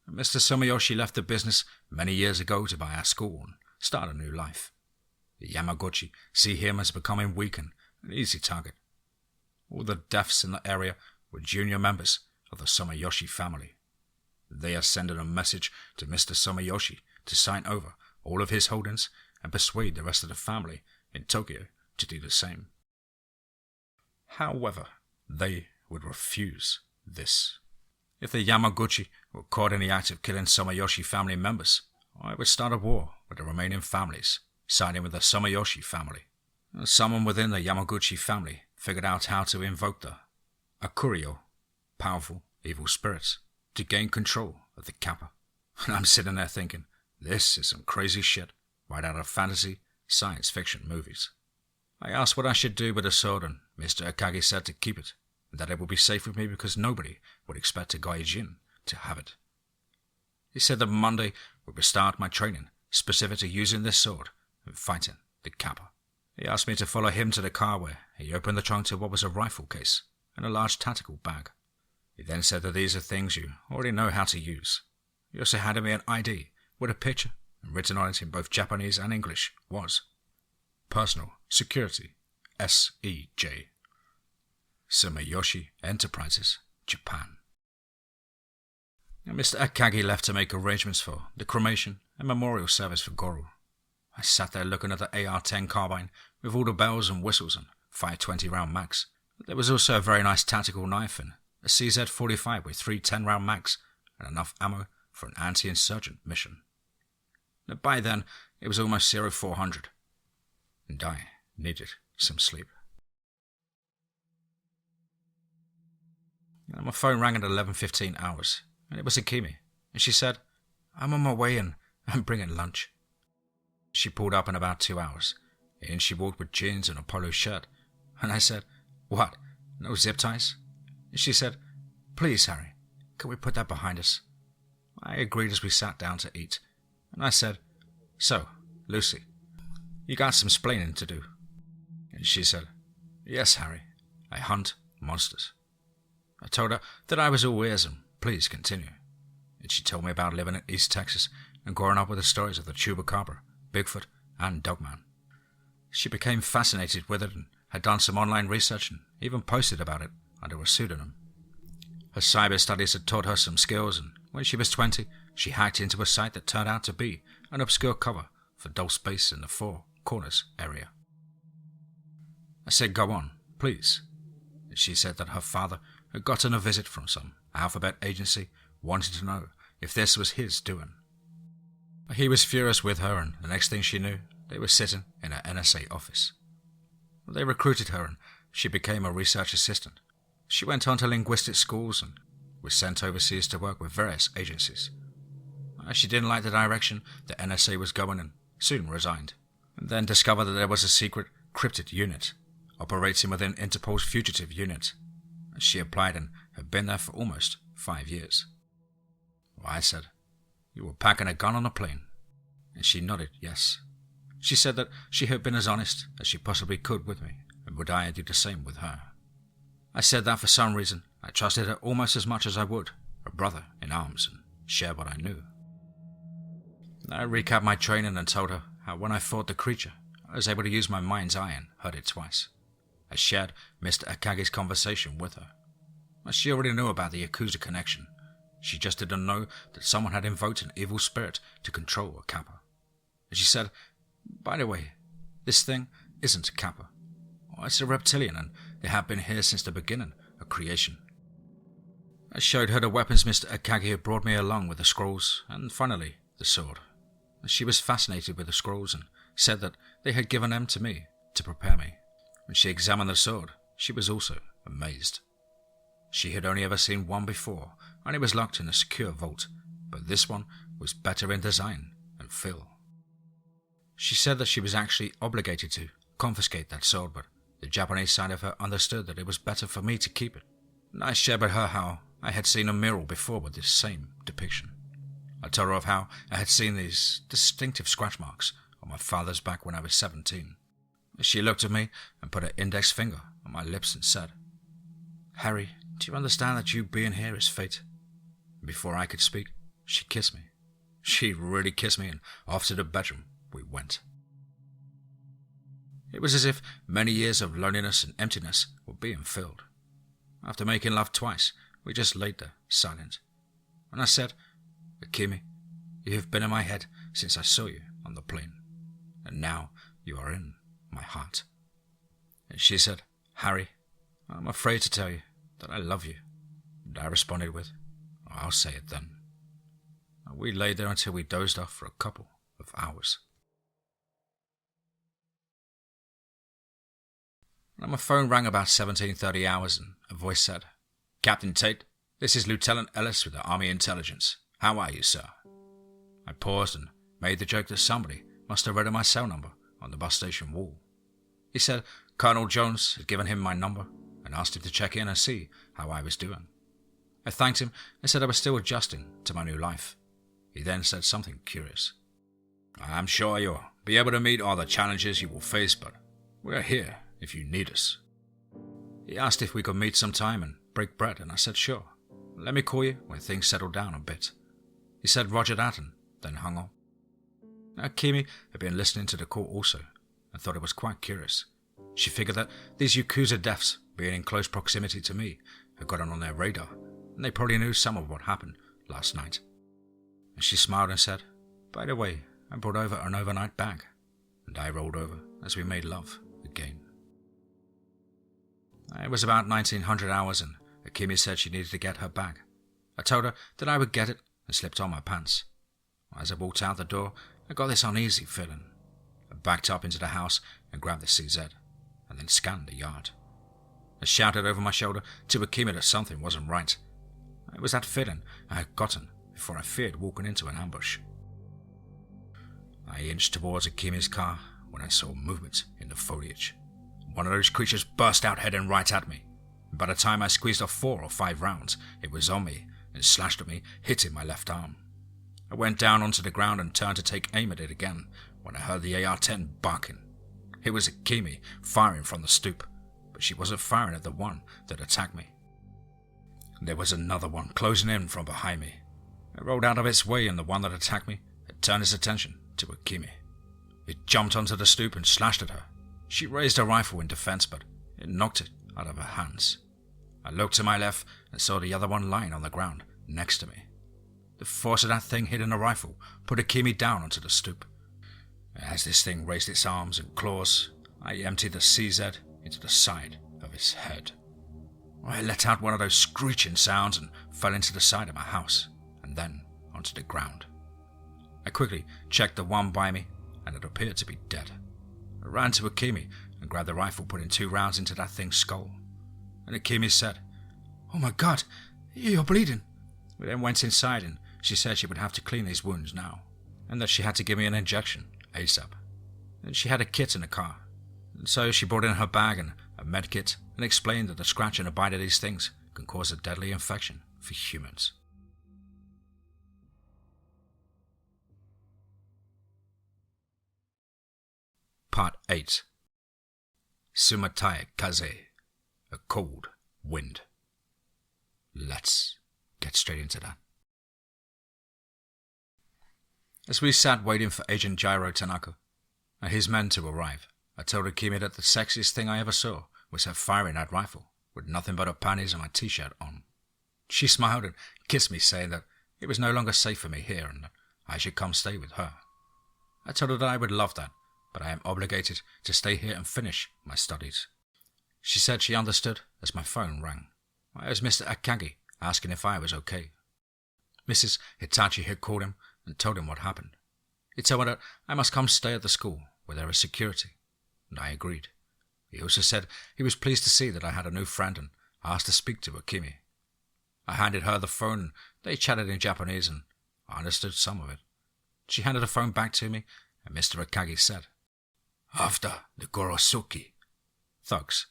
Mr. Sumiyoshi left the business many years ago to buy our school and start a new life. The Yamaguchi see him as becoming weak and an easy target. All the deaths in the area were junior members of the Sumiyoshi family. They are sending a message to Mr. Sumiyoshi to sign over all of his holdings and persuade the rest of the family in Tokyo to do the same. However, they would refuse this. If the Yamaguchi were caught in the act of killing Sumiyoshi family members, I would start a war with the remaining families, siding with the Sumiyoshi family. Someone within the Yamaguchi family figured out how to invoke the Akuryo, powerful evil spirits, to gain control of the Kappa. And I'm sitting there thinking, this is some crazy shit right out of fantasy science fiction movies. I asked what I should do with the sword, and Mr. Akagi said to keep it, and that it would be safe with me because nobody would expect a gaijin to have it. He said that Monday would start my training specific to using this sword and fighting the Kappa. He asked me to follow him to the car where he opened the trunk to what was a rifle case and a large tactical bag. He then said that these are things you already know how to use. He also handed me an ID with a picture, and written on it in both Japanese and English was Personal Security, SEJ. Sumiyoshi Enterprises, Japan. And Mr. Akagi left to make arrangements for the cremation and memorial service for Goro. I sat there looking at the AR-10 carbine with all the bells and whistles and 520 round mags. There was also a very nice tactical knife and a CZ-45 with 3 10-round mags and enough ammo for an anti-insurgent mission. But by then, it was almost 0400, and I needed some sleep. And my phone rang at 11:15 hours, and it was Akimi, and she said, "I'm on my way and I'm bringing lunch." She pulled up in about 2 hours. In she walked with jeans and a polo shirt, and I said, "What, no zip ties?" And she said, "Please, Harry, can we put that behind us?" I agreed as we sat down to eat, and I said, "So, Lucy, you got some splaining to do." And she said, "Yes, Harry, I hunt monsters." I told her that I was all ears and please continue. And she told me about living in East Texas and growing up with the stories of the Chupacabra, Bigfoot, and Dogman. She became fascinated with it and had done some online research and even posted about it under a pseudonym. Her cyber studies had taught her some skills, and when she was 20, she hacked into a site that turned out to be an obscure cover for Dull Space in the Four Corners area. I said, "Go on, please." And she said that her father had gotten a visit from some alphabet agency wanting to know if this was his doing. He was furious with her, and the next thing she knew, they were sitting in an NSA office. They recruited her and she became a research assistant. She went on to linguistic schools and was sent overseas to work with various agencies. She didn't like the direction the NSA was going and soon resigned, and then discovered that there was a secret Cryptid unit operating within Interpol's fugitive unit. She applied and had been there for almost 5 years. Well, I said, "You were packing a gun on a plane?" And she nodded yes. She said that she had been as honest as she possibly could with me, and would I do the same with her. I said that for some reason I trusted her almost as much as I would a brother in arms and share what I knew. I recapped my training and told her how when I fought the creature, I was able to use my mind's eye and heard it twice. I shared Mr. Akagi's conversation with her. She already knew about the Yakuza connection. She just didn't know that someone had invoked an evil spirit to control a Kappa. And she said, "By the way, this thing isn't a Kappa. It's a reptilian, and they have been here since the beginning of creation." I showed her the weapons Mr. Akagi had brought me along with the scrolls, and finally, the sword. She was fascinated with the scrolls and said that they had given them to me to prepare me. When she examined the sword, she was also amazed. She had only ever seen one before, and it was locked in a secure vault, but this one was better in design and feel. She said that she was actually obligated to confiscate that sword, but the Japanese side of her understood that it was better for me to keep it. And I shared with her how I had seen a mural before with this same depiction. I told her of how I had seen these distinctive scratch marks on my father's back when I was 17. She looked at me and put her index finger on my lips and said, "Harry, do you understand that you being here is fate?" Before I could speak, she kissed me. She really kissed me, and off to the bedroom we went. It was as if many years of loneliness and emptiness were being filled. After making love twice, we just laid there, silent. And I said, "Akimi, you have been in my head since I saw you on the plane, and now you are in my heart." And she said, "Harry, I'm afraid to tell you that I love you." And I responded with, "I'll say it then." And we lay there until we dozed off for a couple of hours. And my phone rang about 17:30 hours and a voice said, "Captain Tate, this is Lieutenant Ellis with the Army Intelligence. How are you, sir?" I paused and made the joke that somebody must have read my cell number on the bus station wall. He said Colonel Jones had given him my number and asked him to check in and see how I was doing. I thanked him and said I was still adjusting to my new life. He then said something curious. I'm sure you'll be able to meet all the challenges you will face, but we're here if you need us. He asked if we could meet sometime and break bread, and I said sure. Let me call you when things settle down a bit. He said roger that and then hung up. Kimi had been listening to the call also and thought it was quite curious. She figured that these Yakuza deaths, being in close proximity to me, had gotten on their radar, and they probably knew some of what happened last night. And she smiled and said, by the way, I brought over an overnight bag, and I rolled over as we made love again. It was about 1900 hours and Akimi said she needed to get her bag. I told her that I would get it and slipped on my pants. As I walked out the door, I got this uneasy feeling. I backed up into the house and grabbed the CZ, and then scanned the yard. I shouted over my shoulder to Akimi that something wasn't right. It was that feeling I had gotten before I feared walking into an ambush. I inched towards Akimi's car when I saw movement in the foliage. One of those creatures burst out heading right at me. By the time I squeezed off 4 or 5 rounds, it was on me and slashed at me, hitting my left arm. I went down onto the ground and turned to take aim at it again when I heard the AR-10 barking. It was Akimi firing from the stoop, but she wasn't firing at the one that attacked me. There was another one closing in from behind me. It rolled out of its way and the one that attacked me had turned its attention to Akimi. It jumped onto the stoop and slashed at her. She raised her rifle in defense, but it knocked it out of her hands. I looked to my left and saw the other one lying on the ground next to me. The force of that thing hitting the rifle put Akimi down onto the stoop. As this thing raised its arms and claws, I emptied the CZ into the side of its head. I let out one of those screeching sounds and fell into the side of my house, and then onto the ground. I quickly checked the one by me, and it appeared to be dead. I ran to Akimi and grabbed the rifle, putting 2 rounds into that thing's skull. And Akimi said, "Oh my God, you're bleeding." We then went inside and she said she would have to clean these wounds now, and that she had to give me an injection ASAP. And she had a kit in the car, and so she brought in her bag and a med kit and explained that the scratch and a bite of these things can cause a deadly infection for humans. Part 8. Sumatai Kaze, a cold wind. Let's get straight into that. As we sat waiting for Agent Jiro Tanaka and his men to arrive, I told Akimi that the sexiest thing I ever saw was her firing that rifle with nothing but her panties and my t-shirt on. She smiled and kissed me, saying that it was no longer safe for me here and that I should come stay with her. I told her that I would love that, but I am obligated to stay here and finish my studies. She said she understood as my phone rang. It was Mr. Akagi asking if I was okay. Mrs. Hitachi had called him and told him what happened. He told me that I must come stay at the school where there is security, and I agreed. He also said he was pleased to see that I had a new friend and asked to speak to Akimi. I handed her the phone and they chatted in Japanese and I understood some of it. She handed the phone back to me and Mr. Akagi said, "After the Gorosuki, thugs,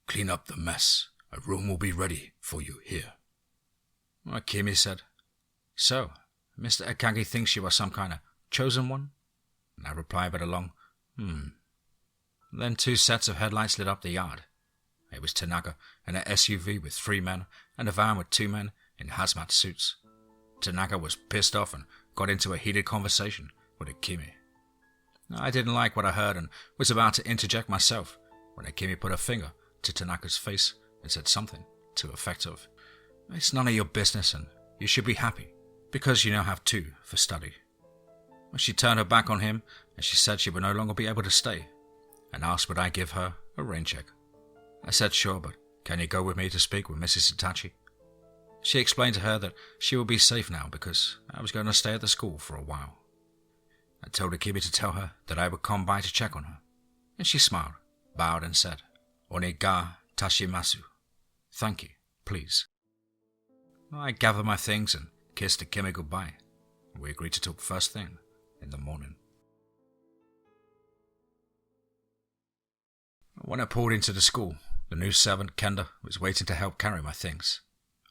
clean up the mess. A room will be ready for you here." Akimi said, "So, Mr. Akagi thinks you are some kind of chosen one?" And I replied with a long, Then 2 sets of headlights lit up the yard. It was Tanaka in an SUV with 3 men and a van with 2 men in hazmat suits. Tanaka was pissed off and got into a heated conversation with Akimi. I didn't like what I heard and was about to interject myself when Akimi put her finger to Tanaka's face and said something to the effect of, "It's none of your business and you should be happy because you now have 2 for study." She turned her back on him and she said she would no longer be able to stay and asked would I give her a rain check. I said sure, but can you go with me to speak with Mrs. Hitachi? She explained to her that she would be safe now because I was going to stay at the school for a while. I told Akimi to tell her that I would come by to check on her, and she smiled, bowed and said, "One ga tashimasu." Thank you, please. I gathered my things and kissed Akimi goodbye. We agreed to talk first thing in the morning. When I pulled into the school, the new servant, Kenda, was waiting to help carry my things.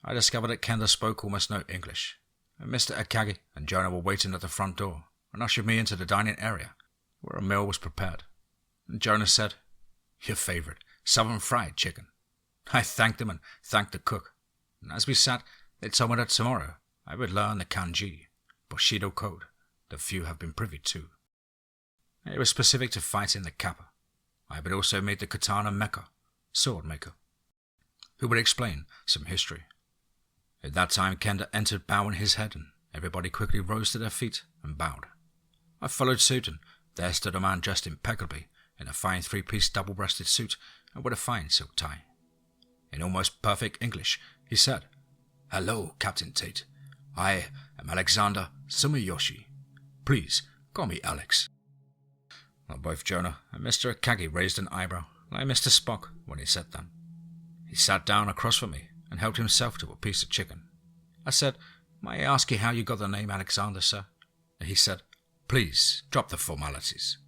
I discovered that Kenda spoke almost no English, and Mr. Akagi and Jonah were waiting at the front door and ushered me into the dining area, where a meal was prepared. And Jonah said, "Your favorite, southern fried chicken." I thanked him and thanked the cook, and as we sat, they told me that tomorrow I would learn the kanji, Bushido code, that few have been privy to. It was specific to fighting the kappa. I would also meet the katana mecha, sword maker, who would explain some history. At that time, Kenda entered bowing his head, and everybody quickly rose to their feet and bowed. I followed suit, and there stood a man dressed impeccably in a fine three-piece double-breasted suit and with a fine silk tie. In almost perfect English, he said, "Hello, Captain Tate. I am Alexander Sumiyoshi. Please call me Alex." Well, both Jonah and Mr. Akagi raised an eyebrow, like Mr. Spock when he said that. He sat down across from me and helped himself to a piece of chicken. I said, "May I ask you how you got the name Alexander, sir?" And he said, "Please drop the formalities."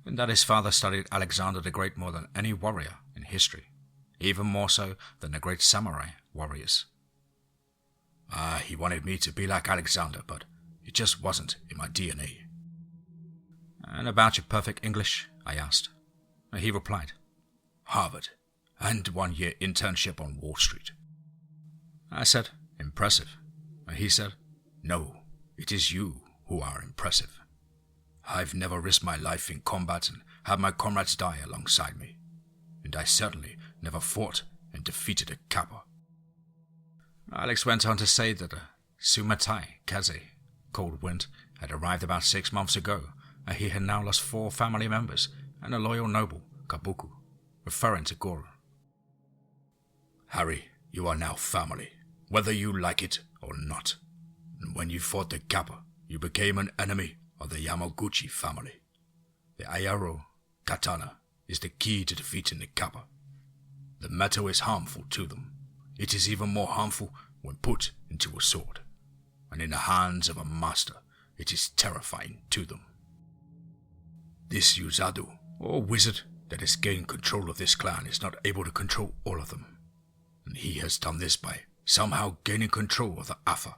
And that his father studied Alexander the Great more than any warrior in history, even more so than the great samurai warriors. He wanted me to be like Alexander, but it just wasn't in my DNA. "And about your perfect English?" I asked. He replied, "Harvard, and 1-year internship on Wall Street." I said, "Impressive." He said, "No, it is you who are impressive. I've never risked my life in combat and had my comrades die alongside me, and I certainly never fought and defeated a kappa." Alex went on to say that a Sumatai Kaze, cold wind, had arrived about 6 months ago, and he had now lost 4 family members and a loyal noble, Kabuku, referring to Goro. "Harry, you are now family, whether you like it or not. And when you fought the kappa, you became an enemy of the Yamaguchi family. The Ayaro katana is the key to defeating the kappa. The metal is harmful to them. It is even more harmful when put into a sword, and in the hands of a master, it is terrifying to them. This Yuzadu, or wizard, that has gained control of this clan is not able to control all of them, and he has done this by somehow gaining control of the Alpha,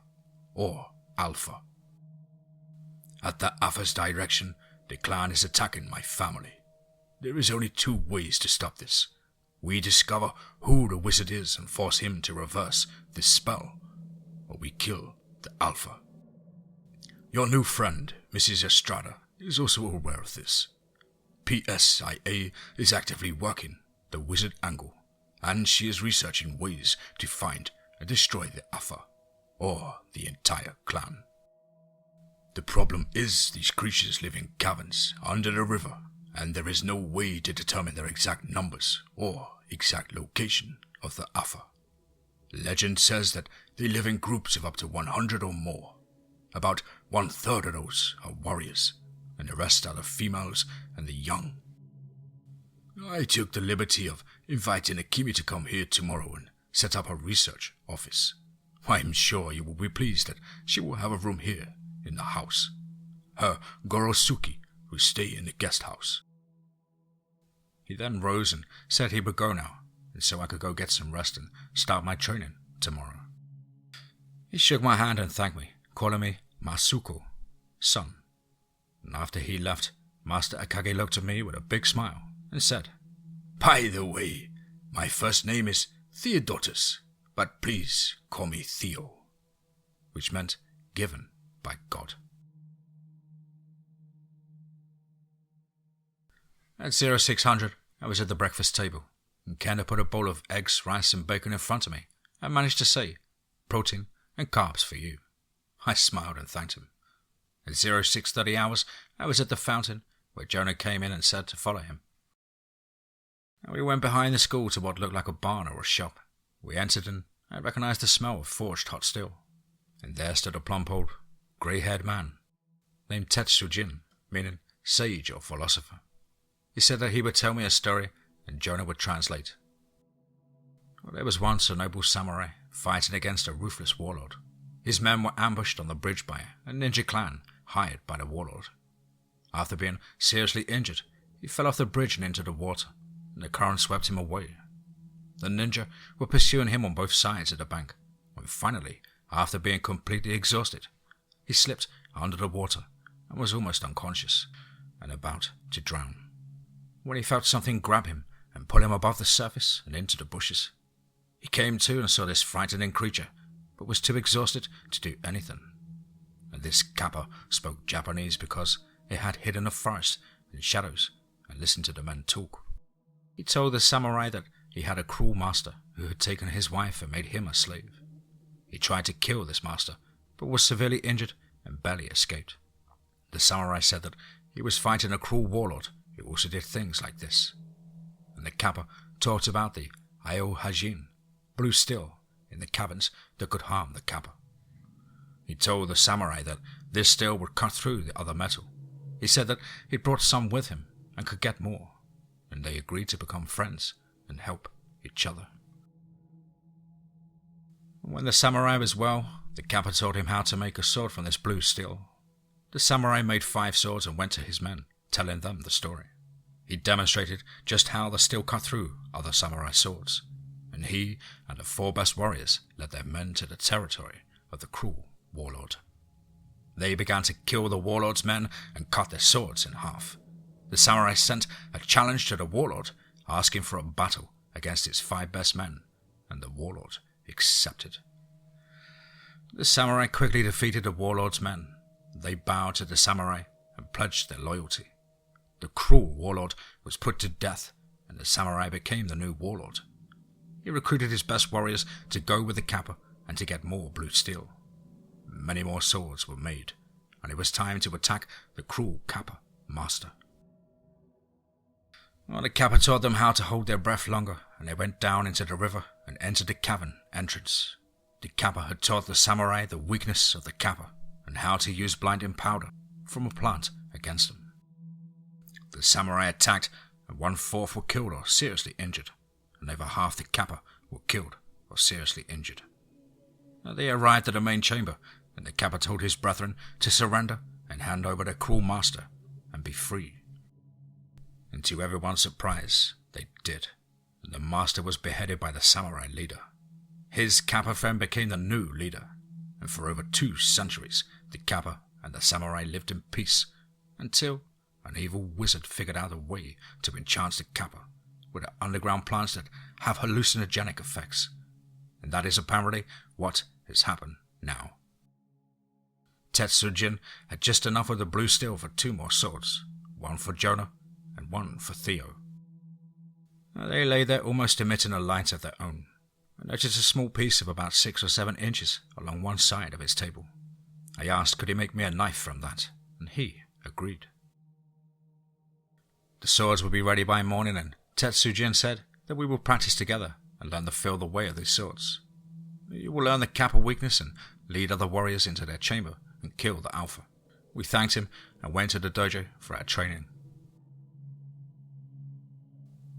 or Alpha. At the Alpha's direction, the clan is attacking my family. There is only 2 ways to stop this. We discover who the wizard is and force him to reverse this spell, or we kill the Alpha. Your new friend, Mrs. Estrada, is also aware of this. PSIA is actively working the wizard angle, and she is researching ways to find and destroy the Alpha, or the entire clan. The problem is these creatures live in caverns under the river, and there is no way to determine their exact numbers or exact location of the Alpha. Legend says that they live in groups of up to 100 or more. About 1/3 of those are warriors, and the rest are the females and the young. I took the liberty of inviting Akimi to come here tomorrow and set up a research office. I am sure you will be pleased that she will have a room here in the house. Her Gorosuke will stay in the guest house. He then rose and said he would go now, and so I could go get some rest and start my training tomorrow. He shook my hand and thanked me, calling me Masuko, son. And after he left, Master Akagi looked at me with a big smile and said, "By the way, my first name is Theodotus, but please call me Theo," which meant given by God. At 0600, I was at the breakfast table, and Kenda put a bowl of eggs, rice and bacon in front of me and managed to say, "Protein and carbs for you." I smiled and thanked him. At 0630 hours, I was at the fountain, where Jonah came in and said to follow him. And we went behind the school to what looked like a barn or a shop. We entered, and I recognized the smell of forged hot steel. And there stood a plump old, grey-haired man, named Tetsujin, meaning sage or philosopher. He said that he would tell me a story, and Jonah would translate. Well, there was once a noble samurai fighting against a ruthless warlord. His men were ambushed on the bridge by a ninja clan hired by the warlord. After being seriously injured, he fell off the bridge and into the water, and the current swept him away. The ninja were pursuing him on both sides of the bank, when finally, after being completely exhausted, he slipped under the water and was almost unconscious and about to drown, when he felt something grab him and pull him above the surface and into the bushes. He came to and saw this frightening creature, but was too exhausted to do anything. And this Kappa spoke Japanese because it had hid in the forest in shadows and listened to the men talk. He told the samurai that he had a cruel master who had taken his wife and made him a slave. He tried to kill this master, but was severely injured and barely escaped. The samurai said that he was fighting a cruel warlord who also did things like this. And the Kappa talked about the Ayo Hajin, blue steel, in the caverns that could harm the Kappa. He told the samurai that this steel would cut through the other metal. He said that he brought some with him and could get more, and they agreed to become friends and help each other. When the samurai was well, the Kappa taught him how to make a sword from this blue steel. The samurai made 5 swords and went to his men, telling them the story. He demonstrated just how the steel cut through other samurai swords, and he and the 4 best warriors led their men to the territory of the cruel warlord. They began to kill the warlord's men and cut their swords in half. The samurai sent a challenge to the warlord, asking for a battle against his 5 best men, and the warlord accepted. The samurai quickly defeated the warlord's men. They bowed to the samurai and pledged their loyalty. The cruel warlord was put to death, and the samurai became the new warlord. He recruited his best warriors to go with the Kappa and to get more blue steel. Many more swords were made, and it was time to attack the cruel Kappa master. Well, the Kappa taught them how to hold their breath longer, and they went down into the river and entered the cavern entrance. The Kappa had taught the samurai the weakness of the Kappa and how to use blinding powder from a plant against them. The samurai attacked, and 1/4 were killed or seriously injured, and over half the Kappa were killed or seriously injured. Now they arrived at the main chamber, and the Kappa told his brethren to surrender and hand over their cruel master and be free. And to everyone's surprise, they did, and the master was beheaded by the samurai leader. His Kappa friend became the new leader, and for over 2 centuries, the Kappa and the samurai lived in peace, until an evil wizard figured out a way to enchant the Kappa with the underground plants that have hallucinogenic effects. And that is apparently what has happened now. Tetsujin had just enough of the blue steel for 2 more swords, one for Jonah and one for Theo. They lay there almost emitting a light of their own. I noticed a small piece of about 6 or 7 inches along one side of his table. I asked could he make me a knife from that, and he agreed. The swords would be ready by morning, and Tetsujin said that we will practice together and learn to feel the way of these swords. You will learn the Kappa weakness and lead other warriors into their chamber and kill the Alpha. We thanked him and went to the dojo for our training.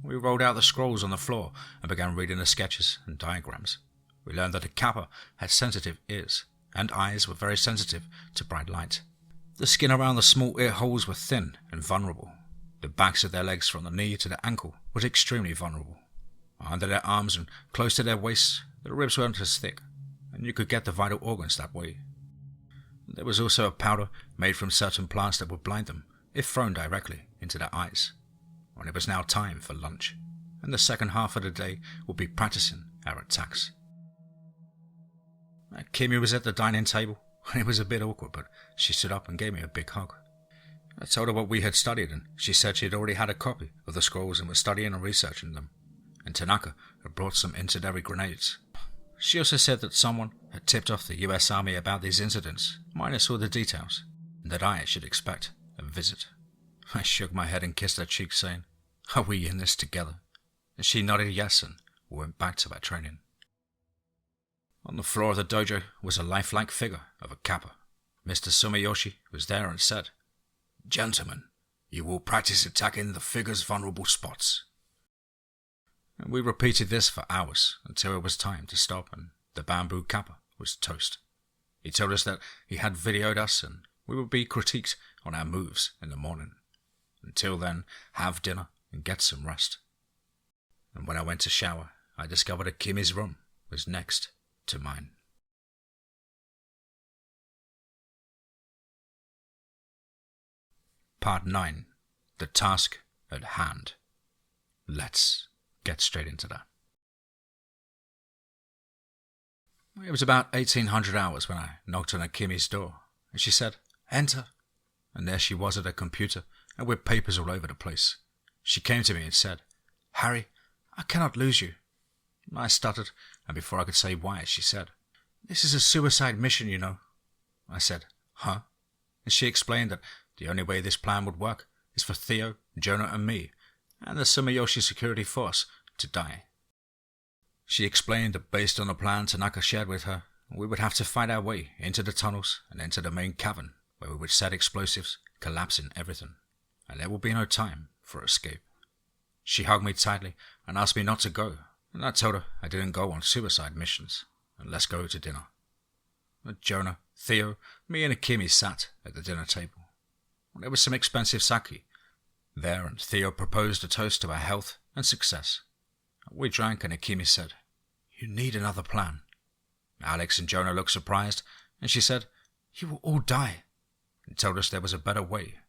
We rolled out the scrolls on the floor and began reading the sketches and diagrams. We learned that the Kappa had sensitive ears, and eyes were very sensitive to bright light. The skin around the small ear holes were thin and vulnerable. The backs of their legs from the knee to the ankle was extremely vulnerable. Under their arms and close to their waists, the ribs weren't as thick, and you could get the vital organs that way. There was also a powder made from certain plants that would blind them if thrown directly into their eyes. When it was now time for lunch, and the second half of the day would be practicing our attacks. Kimi was at the dining table, and it was a bit awkward, but she stood up and gave me a big hug. I told her what we had studied, and she said she had already had a copy of the scrolls and was studying and researching them, and Tanaka had brought some incendiary grenades. She also said that someone had tipped off the US Army about these incidents, minus all the details, and that I should expect a visit. I shook my head and kissed her cheek, saying, "Are we in this together?" And she nodded yes, and we went back to our training. On the floor of the dojo was a lifelike figure of a Kappa. Mr. Sumiyoshi was there and said, "Gentlemen, you will practice attacking the figure's vulnerable spots." And we repeated this for hours until it was time to stop, and the bamboo Kappa was toast. He told us that he had videoed us and we would be critiqued on our moves in the morning. Until then, have dinner and get some rest. And when I went to shower, I discovered that Kimmy's room was next to mine. Part 9. The task at hand. Let's get straight into that. It was about 1800 hours when I knocked on Kimmy's door, and she said, "Enter." And there she was at her computer, and with papers all over the place. She came to me and said, "Harry, I cannot lose you." I stuttered, and before I could say why, she said, "This is a suicide mission, you know." I said, "Huh?" And she explained that the only way this plan would work is for Theo, Jonah, and me, and the Sumiyoshi security force to die. She explained that based on the plan Tanaka shared with her, we would have to fight our way into the tunnels and enter the main cavern, where we would set explosives, collapsing everything, and there would be no time for escape. She hugged me tightly and asked me not to go, and I told her I didn't go on suicide missions, and let's go to dinner. Jonah, Theo, me and Akimi sat at the dinner table. There was some expensive sake there, and Theo proposed a toast to our health and success. We drank, and Akimi said, "You need another plan." Alex and Jonah looked surprised, and she said, "You will all die," and told us there was a better way.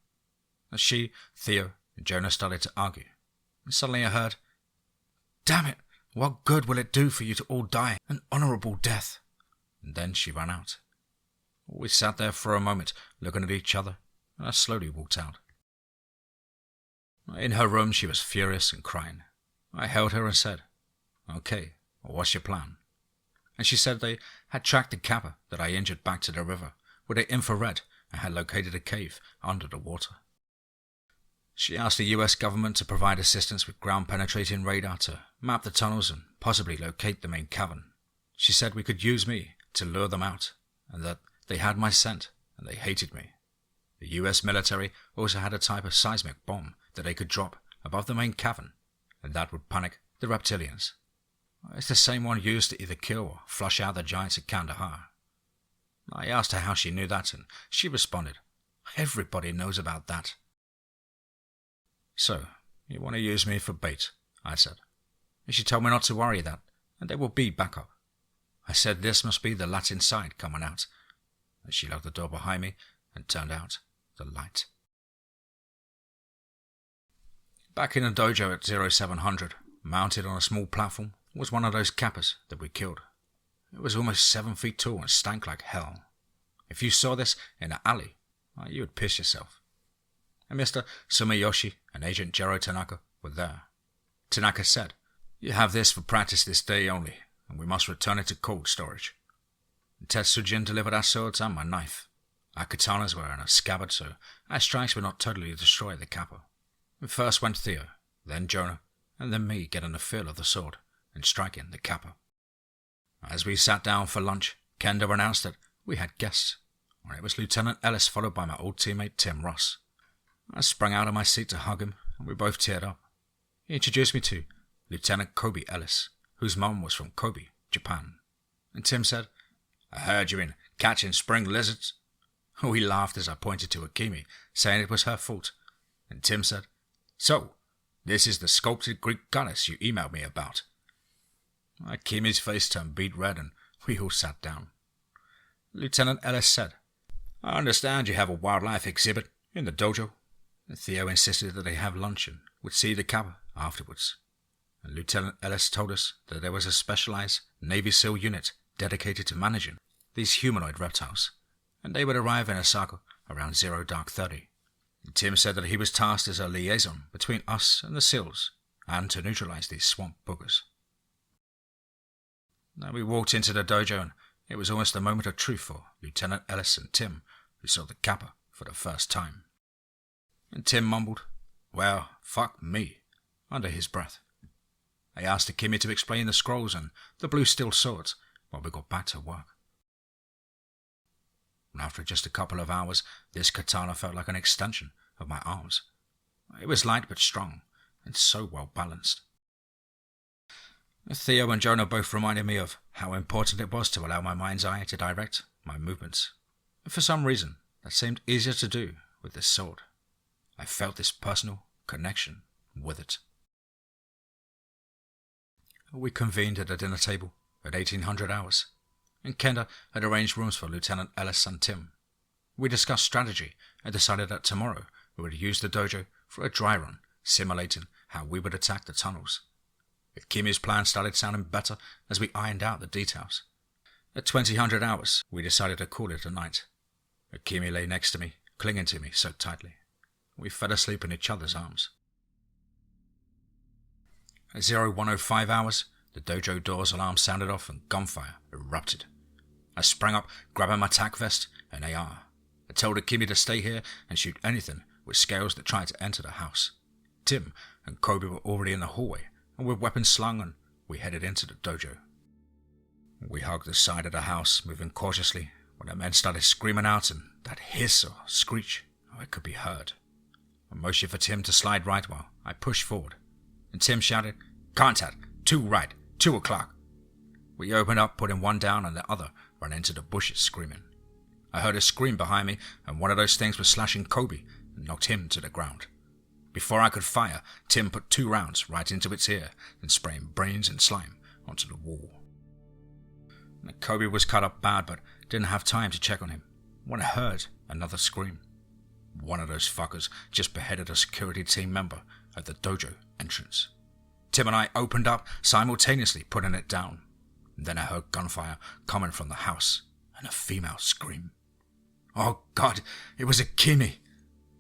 She, Theo, and Jonah started to argue, and suddenly I heard, "Damn it, what good will it do for you to all die an honourable death?" And then she ran out. We sat there for a moment, looking at each other, and I slowly walked out. In her room, she was furious and crying. I held her and said, "Okay, what's your plan?" And she said they had tracked the Kappa that I injured back to the river with the infrared and had located a cave under the water. She asked the US government to provide assistance with ground-penetrating radar to map the tunnels and possibly locate the main cavern. She said we could use me to lure them out, and that they had my scent and they hated me. The US military also had a type of seismic bomb that they could drop above the main cavern, and that would panic the reptilians. It's the same one used to either kill or flush out the giants at Kandahar. I asked her how she knew that, and she responded, "Everybody knows about that." "So, you want to use me for bait," I said. And she told me not to worry that, and there will be backup. I said this must be the Latin side coming out, and she locked the door behind me and turned out the light. Back in the dojo at 0700, mounted on a small platform, was one of those Kappas that we killed. It was almost 7 feet tall and stank like hell. If you saw this in an alley, you would piss yourself. And Mr. Sumiyoshi and Agent Jiro Tanaka were there. Tanaka said, "You have this for practice this day only, and we must return it to cold storage." And Tetsujin delivered our swords and my knife. Our katanas were in a scabbard, so our strikes would not totally destroy the Kappa. First went Theo, then Jonah, and then me getting the feel of the sword and striking the Kappa. As we sat down for lunch, Kendo announced that we had guests. It was Lieutenant Ellis, followed by my old teammate Tim Ross. I sprang out of my seat to hug him, and we both teared up. He introduced me to Lieutenant Kobe Ellis, whose mum was from Kobe, Japan. And Tim said, "I heard you in catching spring lizards." We laughed as I pointed to Akimi, saying it was her fault. And Tim said, "So, this is the sculpted Greek goddess you emailed me about." Akimi's face turned beet red, and we all sat down. Lieutenant Ellis said, "I understand you have a wildlife exhibit in the dojo." Theo insisted that they have lunch and would see the Kappa afterwards. And Lieutenant Ellis told us that there was a specialized Navy SEAL unit dedicated to managing these humanoid reptiles, and they would arrive in Osaka around 0:30. Tim said that he was tasked as a liaison between us and the SEALs, and to neutralize these swamp boogers. Now we walked into the dojo, and it was almost a moment of truth for Lieutenant Ellis and Tim, who saw the Kappa for the first time. And Tim mumbled, "Well, fuck me," under his breath. I asked Akimi to explain the scrolls and the blue steel swords while we got back to work. And after just a couple of hours, this katana felt like an extension of my arms. It was light but strong, and so well balanced. Theo and Jonah both reminded me of how important it was to allow my mind's eye to direct my movements. And for some reason, that seemed easier to do with this sword. I felt this personal connection with it. We convened at a dinner table at 1800 hours, and Kenda had arranged rooms for Lieutenant Ellis and Tim. We discussed strategy and decided that tomorrow we would use the dojo for a dry run, simulating how we would attack the tunnels. Kimi's plan started sounding better as we ironed out the details. At 2000 hours, we decided to call it a night. Kimi lay next to me, clinging to me so tightly. We fell asleep in each other's arms. At 0105 hours, the dojo door's alarm sounded off and gunfire erupted. I sprang up, grabbing my tac vest and AR. I told Kimi to stay here and shoot anything with scales that tried to enter the house. Tim and Kobe were already in the hallway, and with weapons slung, and we headed into the dojo. We hugged the side of the house, moving cautiously, when the men started screaming out, and that hiss or screech, it could be heard. I motioned for Tim to slide right while I pushed forward, and Tim shouted, "Contact, 2 right, 2 o'clock." We opened up, putting one down, and the other ran into the bushes screaming. I heard a scream behind me, and one of those things was slashing Kobe and knocked him to the ground. Before I could fire, Tim put 2 rounds right into its ear and spraying brains and slime onto the wall. Kobe was cut up bad, but didn't have time to check on him when I heard another scream. One of those fuckers just beheaded a security team member at the dojo entrance. Tim and I opened up, simultaneously putting it down. Then I heard gunfire coming from the house and a female scream. Oh God, it was Kimi!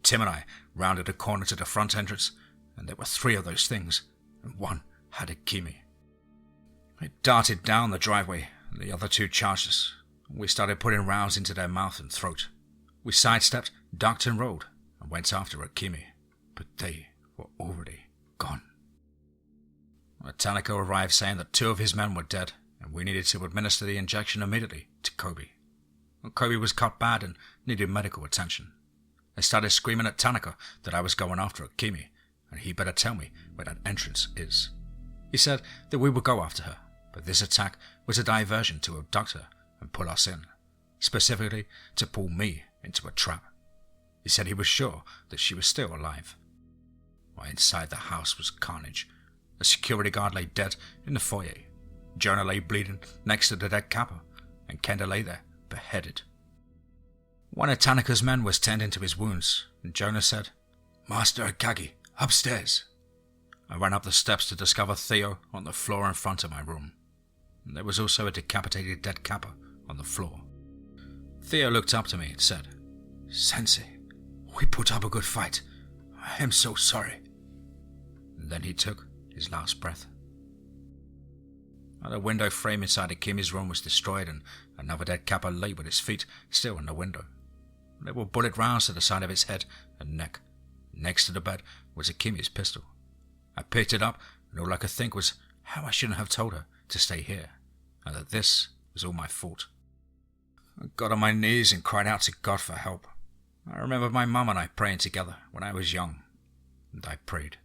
Tim and I rounded a corner to the front entrance, and there were 3 of those things, and one had Kimi. It darted down the driveway, and the other 2 charged us. We started putting rounds into their mouth and throat. We sidestepped, ducked and rolled, and went after Kimi, but they were already gone. Tanaka arrived saying that 2 of his men were dead, and we needed to administer the injection immediately to Kobe. Kobe was cut bad and needed medical attention. I started screaming at Tanaka that I was going after Kimi, and he better tell me where that entrance is. He said that we would go after her, but this attack was a diversion to abduct her and pull us in, specifically to pull me into a trap. He said he was sure that she was still alive. While inside the house was carnage. A security guard lay dead in the foyer. Jonah lay bleeding next to the dead Kappa, and Kenda lay there, beheaded. One of Tanaka's men was tending to his wounds, and Jonah said, "Master Akagi, upstairs." I ran up the steps to discover Theo on the floor in front of my room. There was also a decapitated dead Kappa on the floor. Theo looked up to me and said, "Sensei, we put up a good fight. I am so sorry." And then he took his last breath. The window frame inside Kimi's room was destroyed, and another dead Kappa lay with his feet still in the window. There were bullet rounds to the side of his head and neck. Next to the bed was Kimi's pistol. I picked it up, and all I could think was how I shouldn't have told her to stay here, and that this was all my fault. I got on my knees and cried out to God for help. I remember my mum and I praying together when I was young, and I prayed,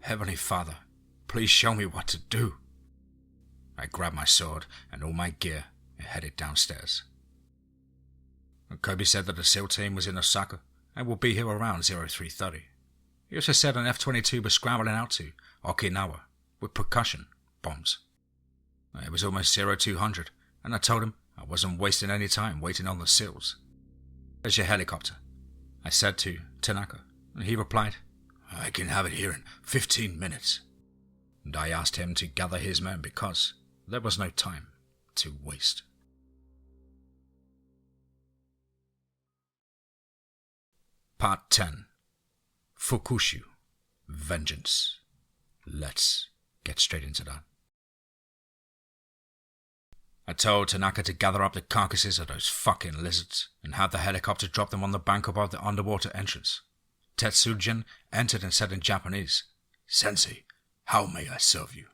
"Heavenly Father, please show me what to do." I grabbed my sword and all my gear and headed downstairs. Kobe said that the SEAL team was in Osaka and will be here around 0330. He also said an F-22 was scrambling out to Okinawa with percussion bombs. It was almost 0200, and I told him I wasn't wasting any time waiting on the SEALs. "Where's your helicopter?" I said to Tanaka, and he replied, "I can have it here in 15 minutes. And I asked him to gather his men because there was no time to waste. Part 10. Fukushu. Vengeance. Let's get straight into that. I told Tanaka to gather up the carcasses of those fucking lizards and have the helicopter drop them on the bank above the underwater entrance. Tetsujin entered and said in Japanese, "Sensei, how may I serve you?"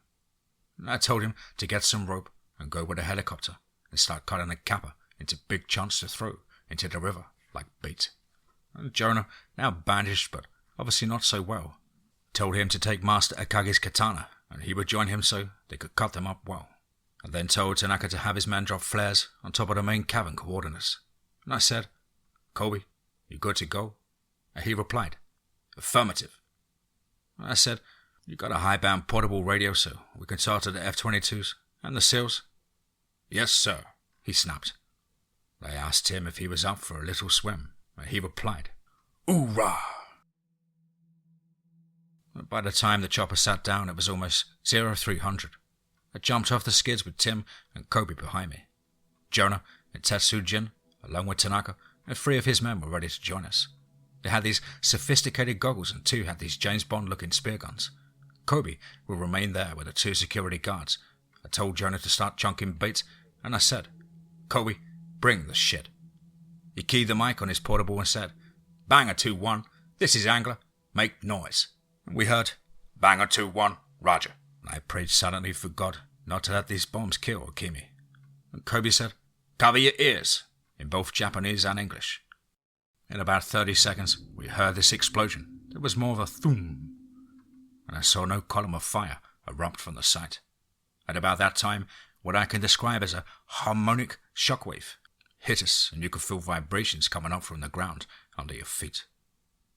And I told him to get some rope and go with the helicopter and start cutting the Kappa into big chunks to throw into the river like bait. And Jonah, now bandaged but obviously not so well, told him to take Master Akagi's katana and he would join him so they could cut them up well. I then told Tanaka to have his men drop flares on top of the main cabin coordinates. And I said, "Kobe, you good to go?" And he replied, "Affirmative." And I said, "You got a high-band portable radio, so we can talk to the F-22s and the SEALs?" "Yes, sir," he snapped. I asked him if he was up for a little swim, and he replied, "Hoorah!" By the time the chopper sat down, it was almost 0300. I jumped off the skids with Tim and Kobe behind me. Jonah and Tetsujin, along with Tanaka, and 3 of his men were ready to join us. They had these sophisticated goggles and 2 had these James Bond-looking spear guns. Kobe will remain there with the 2 security guards. I told Jonah to start chunking bait, and I said, "Kobe, bring the shit." He keyed the mic on his portable and said, "Banger 2-1, this is Angler, make noise." And we heard, "Banger 2-1, Roger." And I prayed silently for God not to let these bombs kill Okimi. And Kobe said, "Cover your ears," in both Japanese and English. In about 30 seconds, we heard this explosion. It was more of a thum, and I saw no column of fire erupt from the site. At about that time, what I can describe as a harmonic shockwave hit us, and you could feel vibrations coming up from the ground under your feet.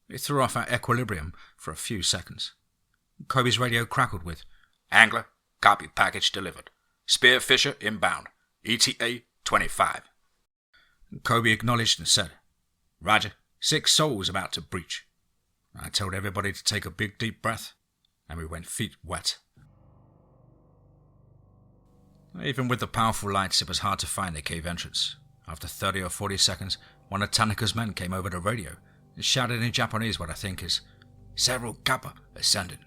It threw off our equilibrium for a few seconds. Kobe's radio crackled with, "Angler, copy package delivered. Spearfisher inbound. ETA 25. Kobe acknowledged and said, "Roger, 6 souls about to breach." I told everybody to take a big deep breath, and we went feet wet. Even with the powerful lights, it was hard to find the cave entrance. After 30 or 40 seconds, one of Tanaka's men came over the radio and shouted in Japanese what I think is, "Several kappa ascending."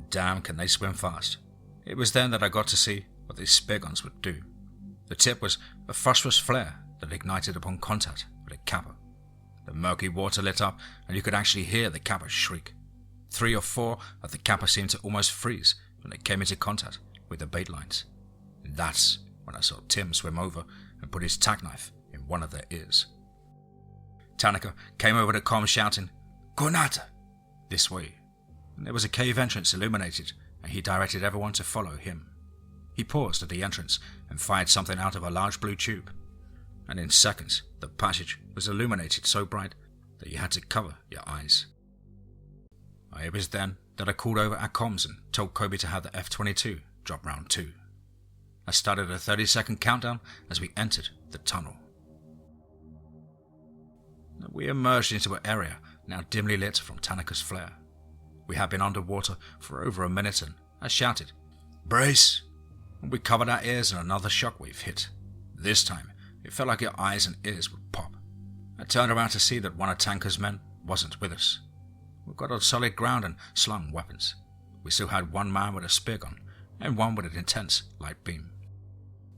Damn, can they swim fast. It was then that I got to see what these spear guns would do. The tip was a phosphorus flare that ignited upon contact with a kappa. The murky water lit up, and you could actually hear the kappa shriek. 3 or 4 of the kappa seemed to almost freeze when they came into contact with the bait lines. And that's when I saw Tim swim over and put his tack knife in one of their ears. Tanaka came over the comm shouting, "Konata!" this way. And there was a cave entrance illuminated, and he directed everyone to follow him. He paused at the entrance and fired something out of a large blue tube. And in seconds, the passage was illuminated so bright that you had to cover your eyes. It was then that I called over our comms and told Kobe to have the F-22 drop round 2. I started a 30-second countdown as we entered the tunnel. We emerged into an area now dimly lit from Tanaka's flare. We had been underwater for over a minute and I shouted, "Brace!" And we covered our ears and another shockwave hit. This time, it felt like your eyes and ears would pop. I turned around to see that one of Tanaka's men wasn't with us. We got on solid ground and slung weapons. We still had one man with a spear gun and one with an intense light beam.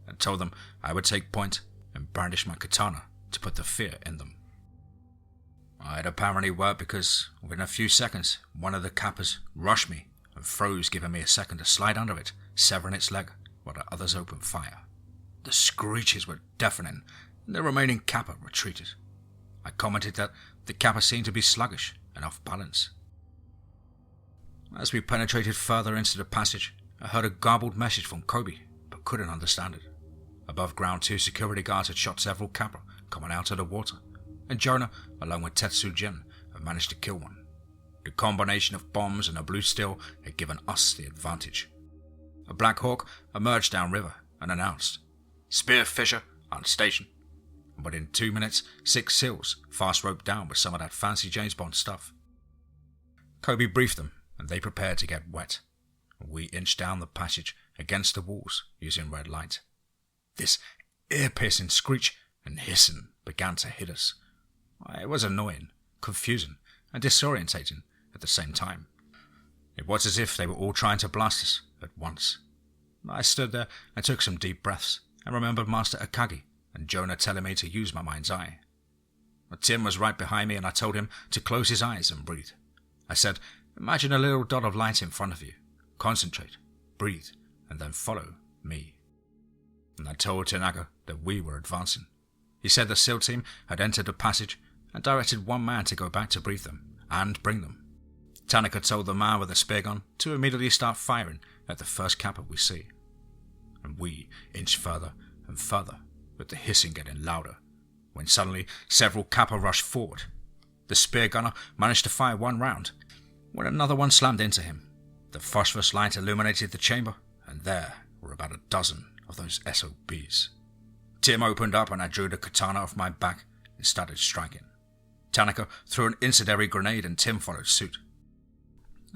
I told them I would take point and brandish my katana to put the fear in them. It apparently worked because within a few seconds, one of the kappas rushed me and froze, giving me a second to slide under it, severing its leg while the others opened fire. The screeches were deafening and the remaining kappa retreated. I commented that the kappa seemed to be sluggish and off balance. As we penetrated further into the passage, I heard a garbled message from Kobe, but couldn't understand it. Above ground, 2 security guards had shot several kappa coming out of the water, and Jonah, along with Tetsujin, had managed to kill one. The combination of bombs and a blue steel had given us the advantage. A Black Hawk emerged downriver and announced, "Spearfisher on station." But in 2 minutes, 6 SEALs fast roped down with some of that fancy James Bond stuff. Kobe briefed them, and they prepared to get wet. We inched down the passage against the walls using red light. This ear-piercing screech and hissing began to hit us. It was annoying, confusing, and disorientating at the same time. It was as if they were all trying to blast us at once. I stood there and took some deep breaths and remembered Master Akagi and Jonah telling me to use my mind's eye. Tim was right behind me and I told him to close his eyes and breathe. I said, "Imagine a little dot of light in front of you. Concentrate, breathe, and then follow me." And I told Tanaka that we were advancing. He said the SEAL team had entered the passage and directed one man to go back to brief them and bring them. Tanaka told the man with the spear gun to immediately start firing at the first kappa we see. and we inched further and further, with the hissing getting louder, when suddenly several Kappa rushed forward. The spear gunner managed to fire one round, when another one slammed into him. The phosphorus light illuminated the chamber, and there were about a dozen of those SOBs. Tim opened up and I drew the katana off my back and started striking. Tanaka threw an incendiary grenade and Tim followed suit.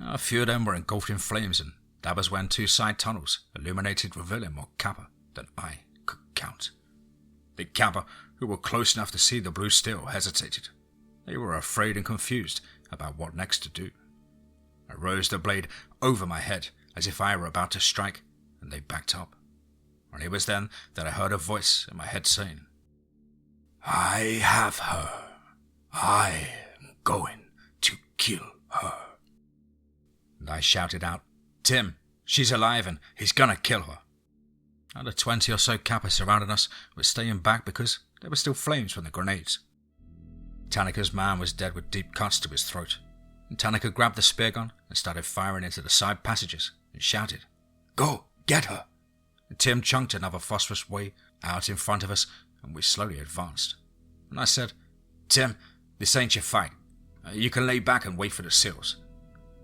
A few of them were engulfed in flames, and that was when two side tunnels illuminated, revealing more Kappa than I could count. The Kappa, who were close enough to see the blue steel, hesitated. They were afraid and confused about what next to do. I raised the blade over my head as if I were about to strike, and they backed up. And it was then that I heard a voice in my head saying, "I have her. I am going to kill her." And I shouted out, "Tim, she's alive and he's gonna kill her." And the 20 or so Kappa surrounding us were staying back because there were still flames from the grenades. Tanaka's man was dead with deep cuts to his throat, and Tanaka grabbed the spear gun and started firing into the side passages and shouted, "Go, get her!" And Tim chunked another phosphorus way out in front of us, and we slowly advanced. And I said, "Tim, this ain't your fight. You can lay back and wait for the seals."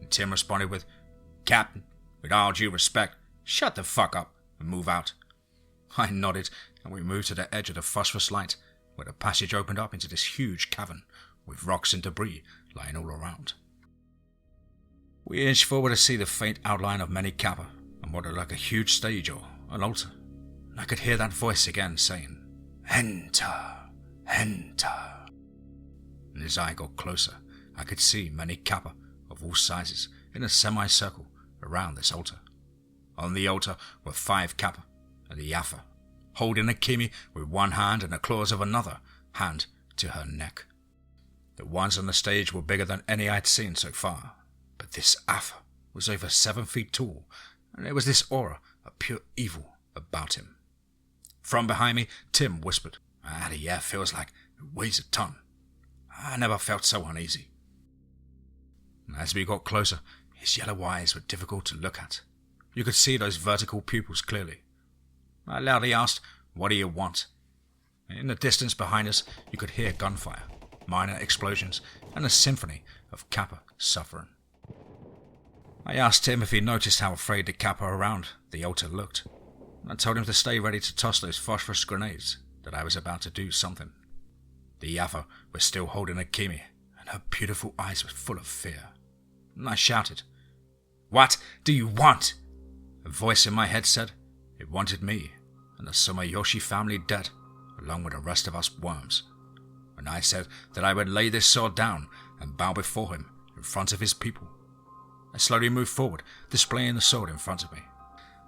And Tim responded with, "Captain, with all due respect, shut the fuck up and move out." I nodded, and we moved to the edge of the phosphorus light, where the passage opened up into this huge cavern, with rocks and debris lying all around. We inched forward to see the faint outline of many Kappa, and what looked like a huge stage or an altar. And I could hear that voice again saying, "Enter, enter." And as I got closer, I could see many Kappa of all sizes in a semicircle around this altar. On the altar were 5 Kappa, and the Yafa, holding a kimi with one hand and the claws of another hand to her neck. The ones on the stage were bigger than any I'd seen so far, but this Afa was over 7 feet tall, and there was this aura of pure evil about him. From behind me, Tim whispered, "The air feels like it weighs a ton. I never felt so uneasy." As we got closer, his yellow eyes were difficult to look at. You could see those vertical pupils clearly. I loudly asked, "What do you want?" In the distance behind us, you could hear gunfire, minor explosions, and a symphony of Kappa suffering. I asked him if he noticed how afraid the Kappa around the altar looked. I told him to stay ready to toss those phosphorus grenades, that I was about to do something. The Yafa was still holding a kimi, and her beautiful eyes were full of fear. And I shouted, "What do you want?" A voice in my head said it wanted me and the Sumayoshi family dead, along with the rest of us worms. And I said that I would lay this sword down and bow before him in front of his people. I slowly moved forward, displaying the sword in front of me.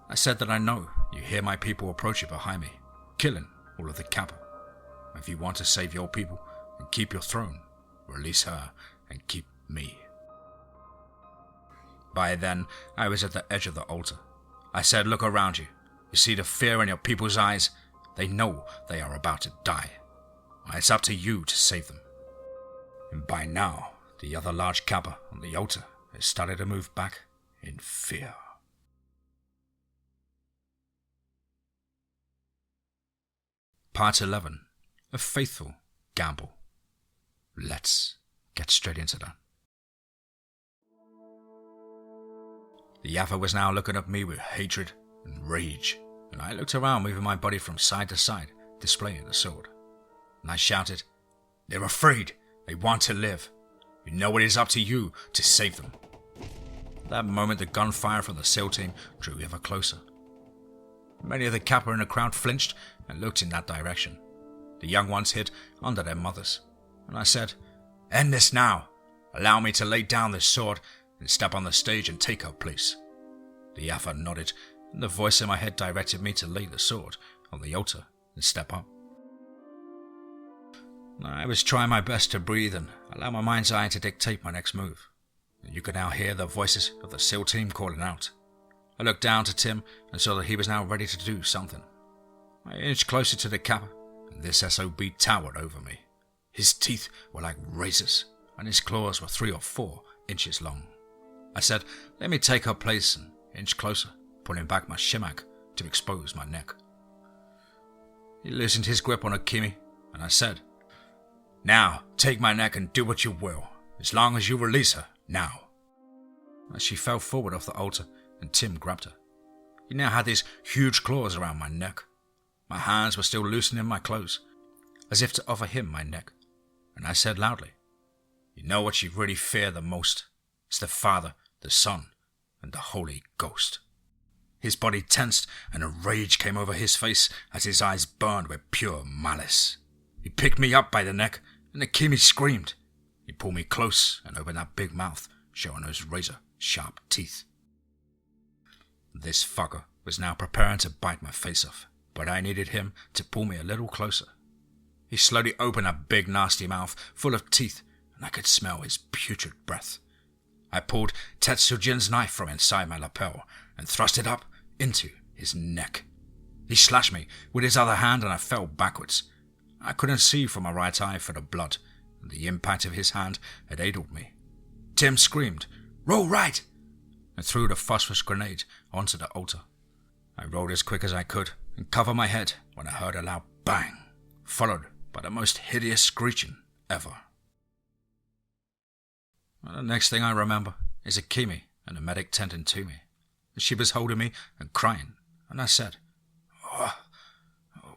I said that I know you hear my people approaching behind me, killing all of the Kappa. If you want to save your people and keep your throne, release her and keep me. By then, I was at the edge of the altar. I said, "Look around you. You see the fear in your people's eyes? They know they are about to die. It's up to you to save them." And by now, the other large Kappa on the altar has started to move back in fear. Part 11. A Faithful Gamble. Let's get straight into that. The Yafa was now looking at me with hatred and rage, and I looked around, moving my body from side to side, displaying the sword. And I shouted, "They're afraid. They want to live. You know it is up to you to save them." At that moment, the gunfire from the SEAL team drew ever closer. Many of the Kappa in the crowd flinched and looked in that direction. The young ones hid under their mothers, and I said, "End this now. Allow me to lay down this sword and step on the stage and take her place." The Yafa nodded, and the voice in my head directed me to lay the sword on the altar and step up. I was trying my best to breathe and allow my mind's eye to dictate my next move. You could now hear the voices of the SEAL team calling out. I looked down to Tim and saw that he was now ready to do something. I inched closer to the Kappa, and this SOB towered over me. His teeth were like razors, and his claws were 3 or 4 inches long. I said, "Let me take her place," and inched closer, pulling back my shimag to expose my neck. He loosened his grip on Akimi, and I said, "Now, take my neck and do what you will, as long as you release her, now." As she fell forward off the altar, and Tim grabbed her. He now had these huge claws around my neck. My hands were still loosening my clothes, as if to offer him my neck, and I said loudly, "You know what you really fear the most? It's the Father, the Son, and the Holy Ghost." His body tensed, and a rage came over his face as his eyes burned with pure malice. He picked me up by the neck, and Akimi screamed. He pulled me close and opened that big mouth, showing those razor-sharp teeth. This fucker was now preparing to bite my face off, but I needed him to pull me a little closer. He slowly opened that big nasty mouth full of teeth, and I could smell his putrid breath. I pulled Tetsujin's knife from inside my lapel and thrust it up into his neck. He slashed me with his other hand and I fell backwards. I couldn't see from my right eye for the blood, and the impact of his hand had aided me. Tim screamed, "Roll right!" and threw the phosphorus grenade onto the altar. I rolled as quick as I could and covered my head when I heard a loud bang, followed by the most hideous screeching ever. And the next thing I remember is Akimi and the medic tending to me. She was holding me and crying, and I said,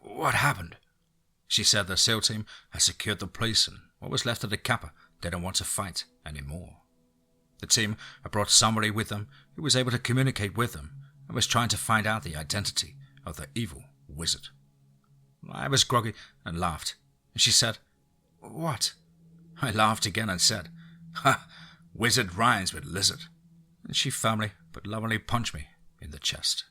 "What happened?" She said the SEAL team had secured the police and what was left of the Kappa didn't want to fight anymore. The team had brought somebody with them who was able to communicate with them and was trying to find out the identity of the evil wizard. I was groggy and laughed, and she said, "What?" I laughed again and said, "Ha, wizard rhymes with lizard," and she firmly but lovingly punched me in the chest.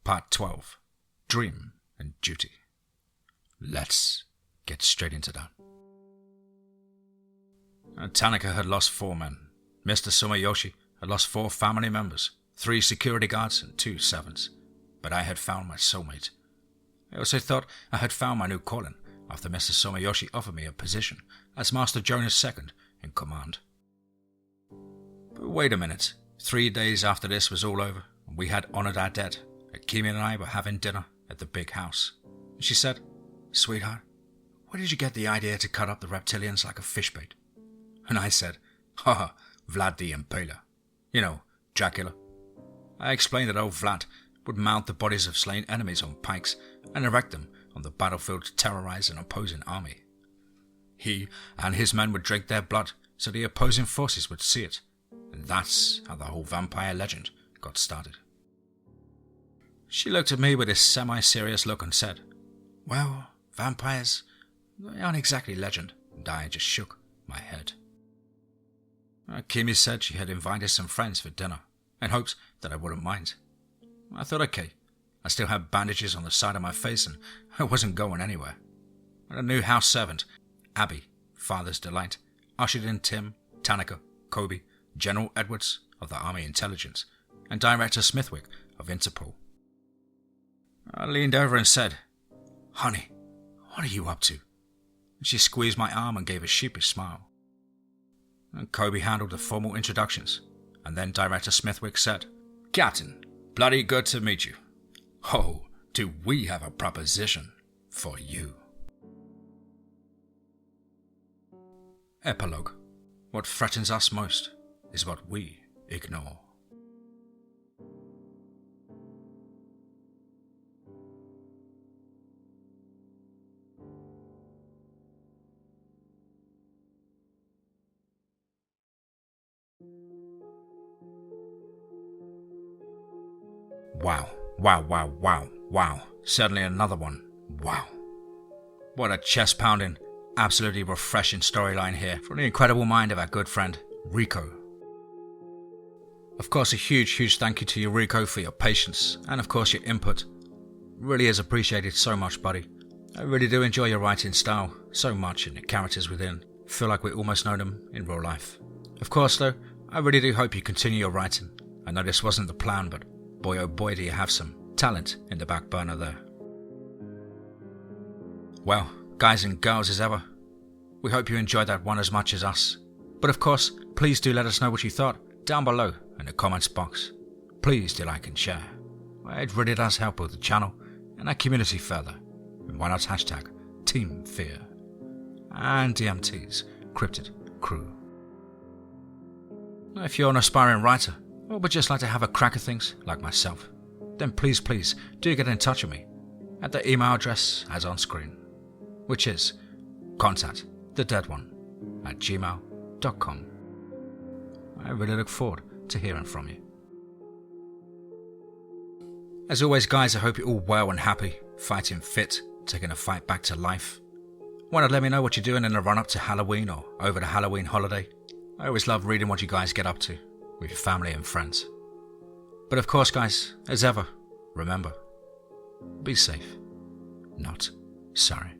Part 12. Dream and Duty. Let's get straight into that. Tanaka had lost 4 men. Mr. Sumiyoshi had lost 4 family members, 3 security guards and 2 servants. But I had found my soulmate. I also thought I had found my new calling after Mr. Sumiyoshi offered me a position as Master Jonas II in command. But wait a minute. 3 days after this was all over, and we had honored our dead, Akimi and I were having dinner at the big house. And she said, "Sweetheart, where did you get the idea to cut up the reptilians like a fish bait?" And I said, "Ha, Vlad the Impaler. You know, Dracula." I explained that old Vlad would mount the bodies of slain enemies on pikes and erect them on the battlefield to terrorize an opposing army. He and his men would drink their blood so the opposing forces would see it, and that's how the whole vampire legend got started. She looked at me with this semi-serious look and said, "Well, vampires, they aren't exactly legend," and I just shook my head. Kimi said she had invited some friends for dinner, in hopes that I wouldn't mind. I thought, okay, I still had bandages on the side of my face and I wasn't going anywhere. And a new house servant, Abby, Father's Delight, ushered in Tim, Tanaka, Kobe, General Edwards of the Army Intelligence, and Director Smithwick of Interpol. I leaned over and said, "Honey, what are you up to?" And she squeezed my arm and gave a sheepish smile. And Kobe handled the formal introductions, and then Director Smithwick said, "Captain, bloody good to meet you. Oh, do we have a proposition for you." Epilogue. What threatens us most is what we ignore. Wow. Certainly another one. Wow. What a chest-pounding, absolutely refreshing storyline here from the incredible mind of our good friend, RICO. Of course, a huge thank you to you, RICO, for your patience and of course your input. Really is appreciated so much, buddy. I really do enjoy your writing style so much, and the characters within feel like we almost know them in real life. Of course, though, I really do hope you continue your writing. I know this wasn't the plan, but boy oh boy do you have some talent in the back burner there. Well, guys and girls as ever, we hope you enjoyed that one as much as us. But of course, please do let us know what you thought down below in the comments box. Please do like and share. It really does help with the channel and our community further. And why not hashtag TeamFEAR and DMT's Cryptid Crew. If you're an aspiring writer or would just like to have a crack at things like myself, then please do get in touch with me at the email address as on screen, which is contactthedeadone@gmail.com. I really look forward to hearing from you. As always, guys, I hope you're all well and happy, fighting fit, taking a fight back to life. Want to let me know what you're doing in the run up to Halloween or over the Halloween holiday? I always love reading what you guys get up to with your family and friends. But of course, guys, as ever, remember, be safe, not sorry.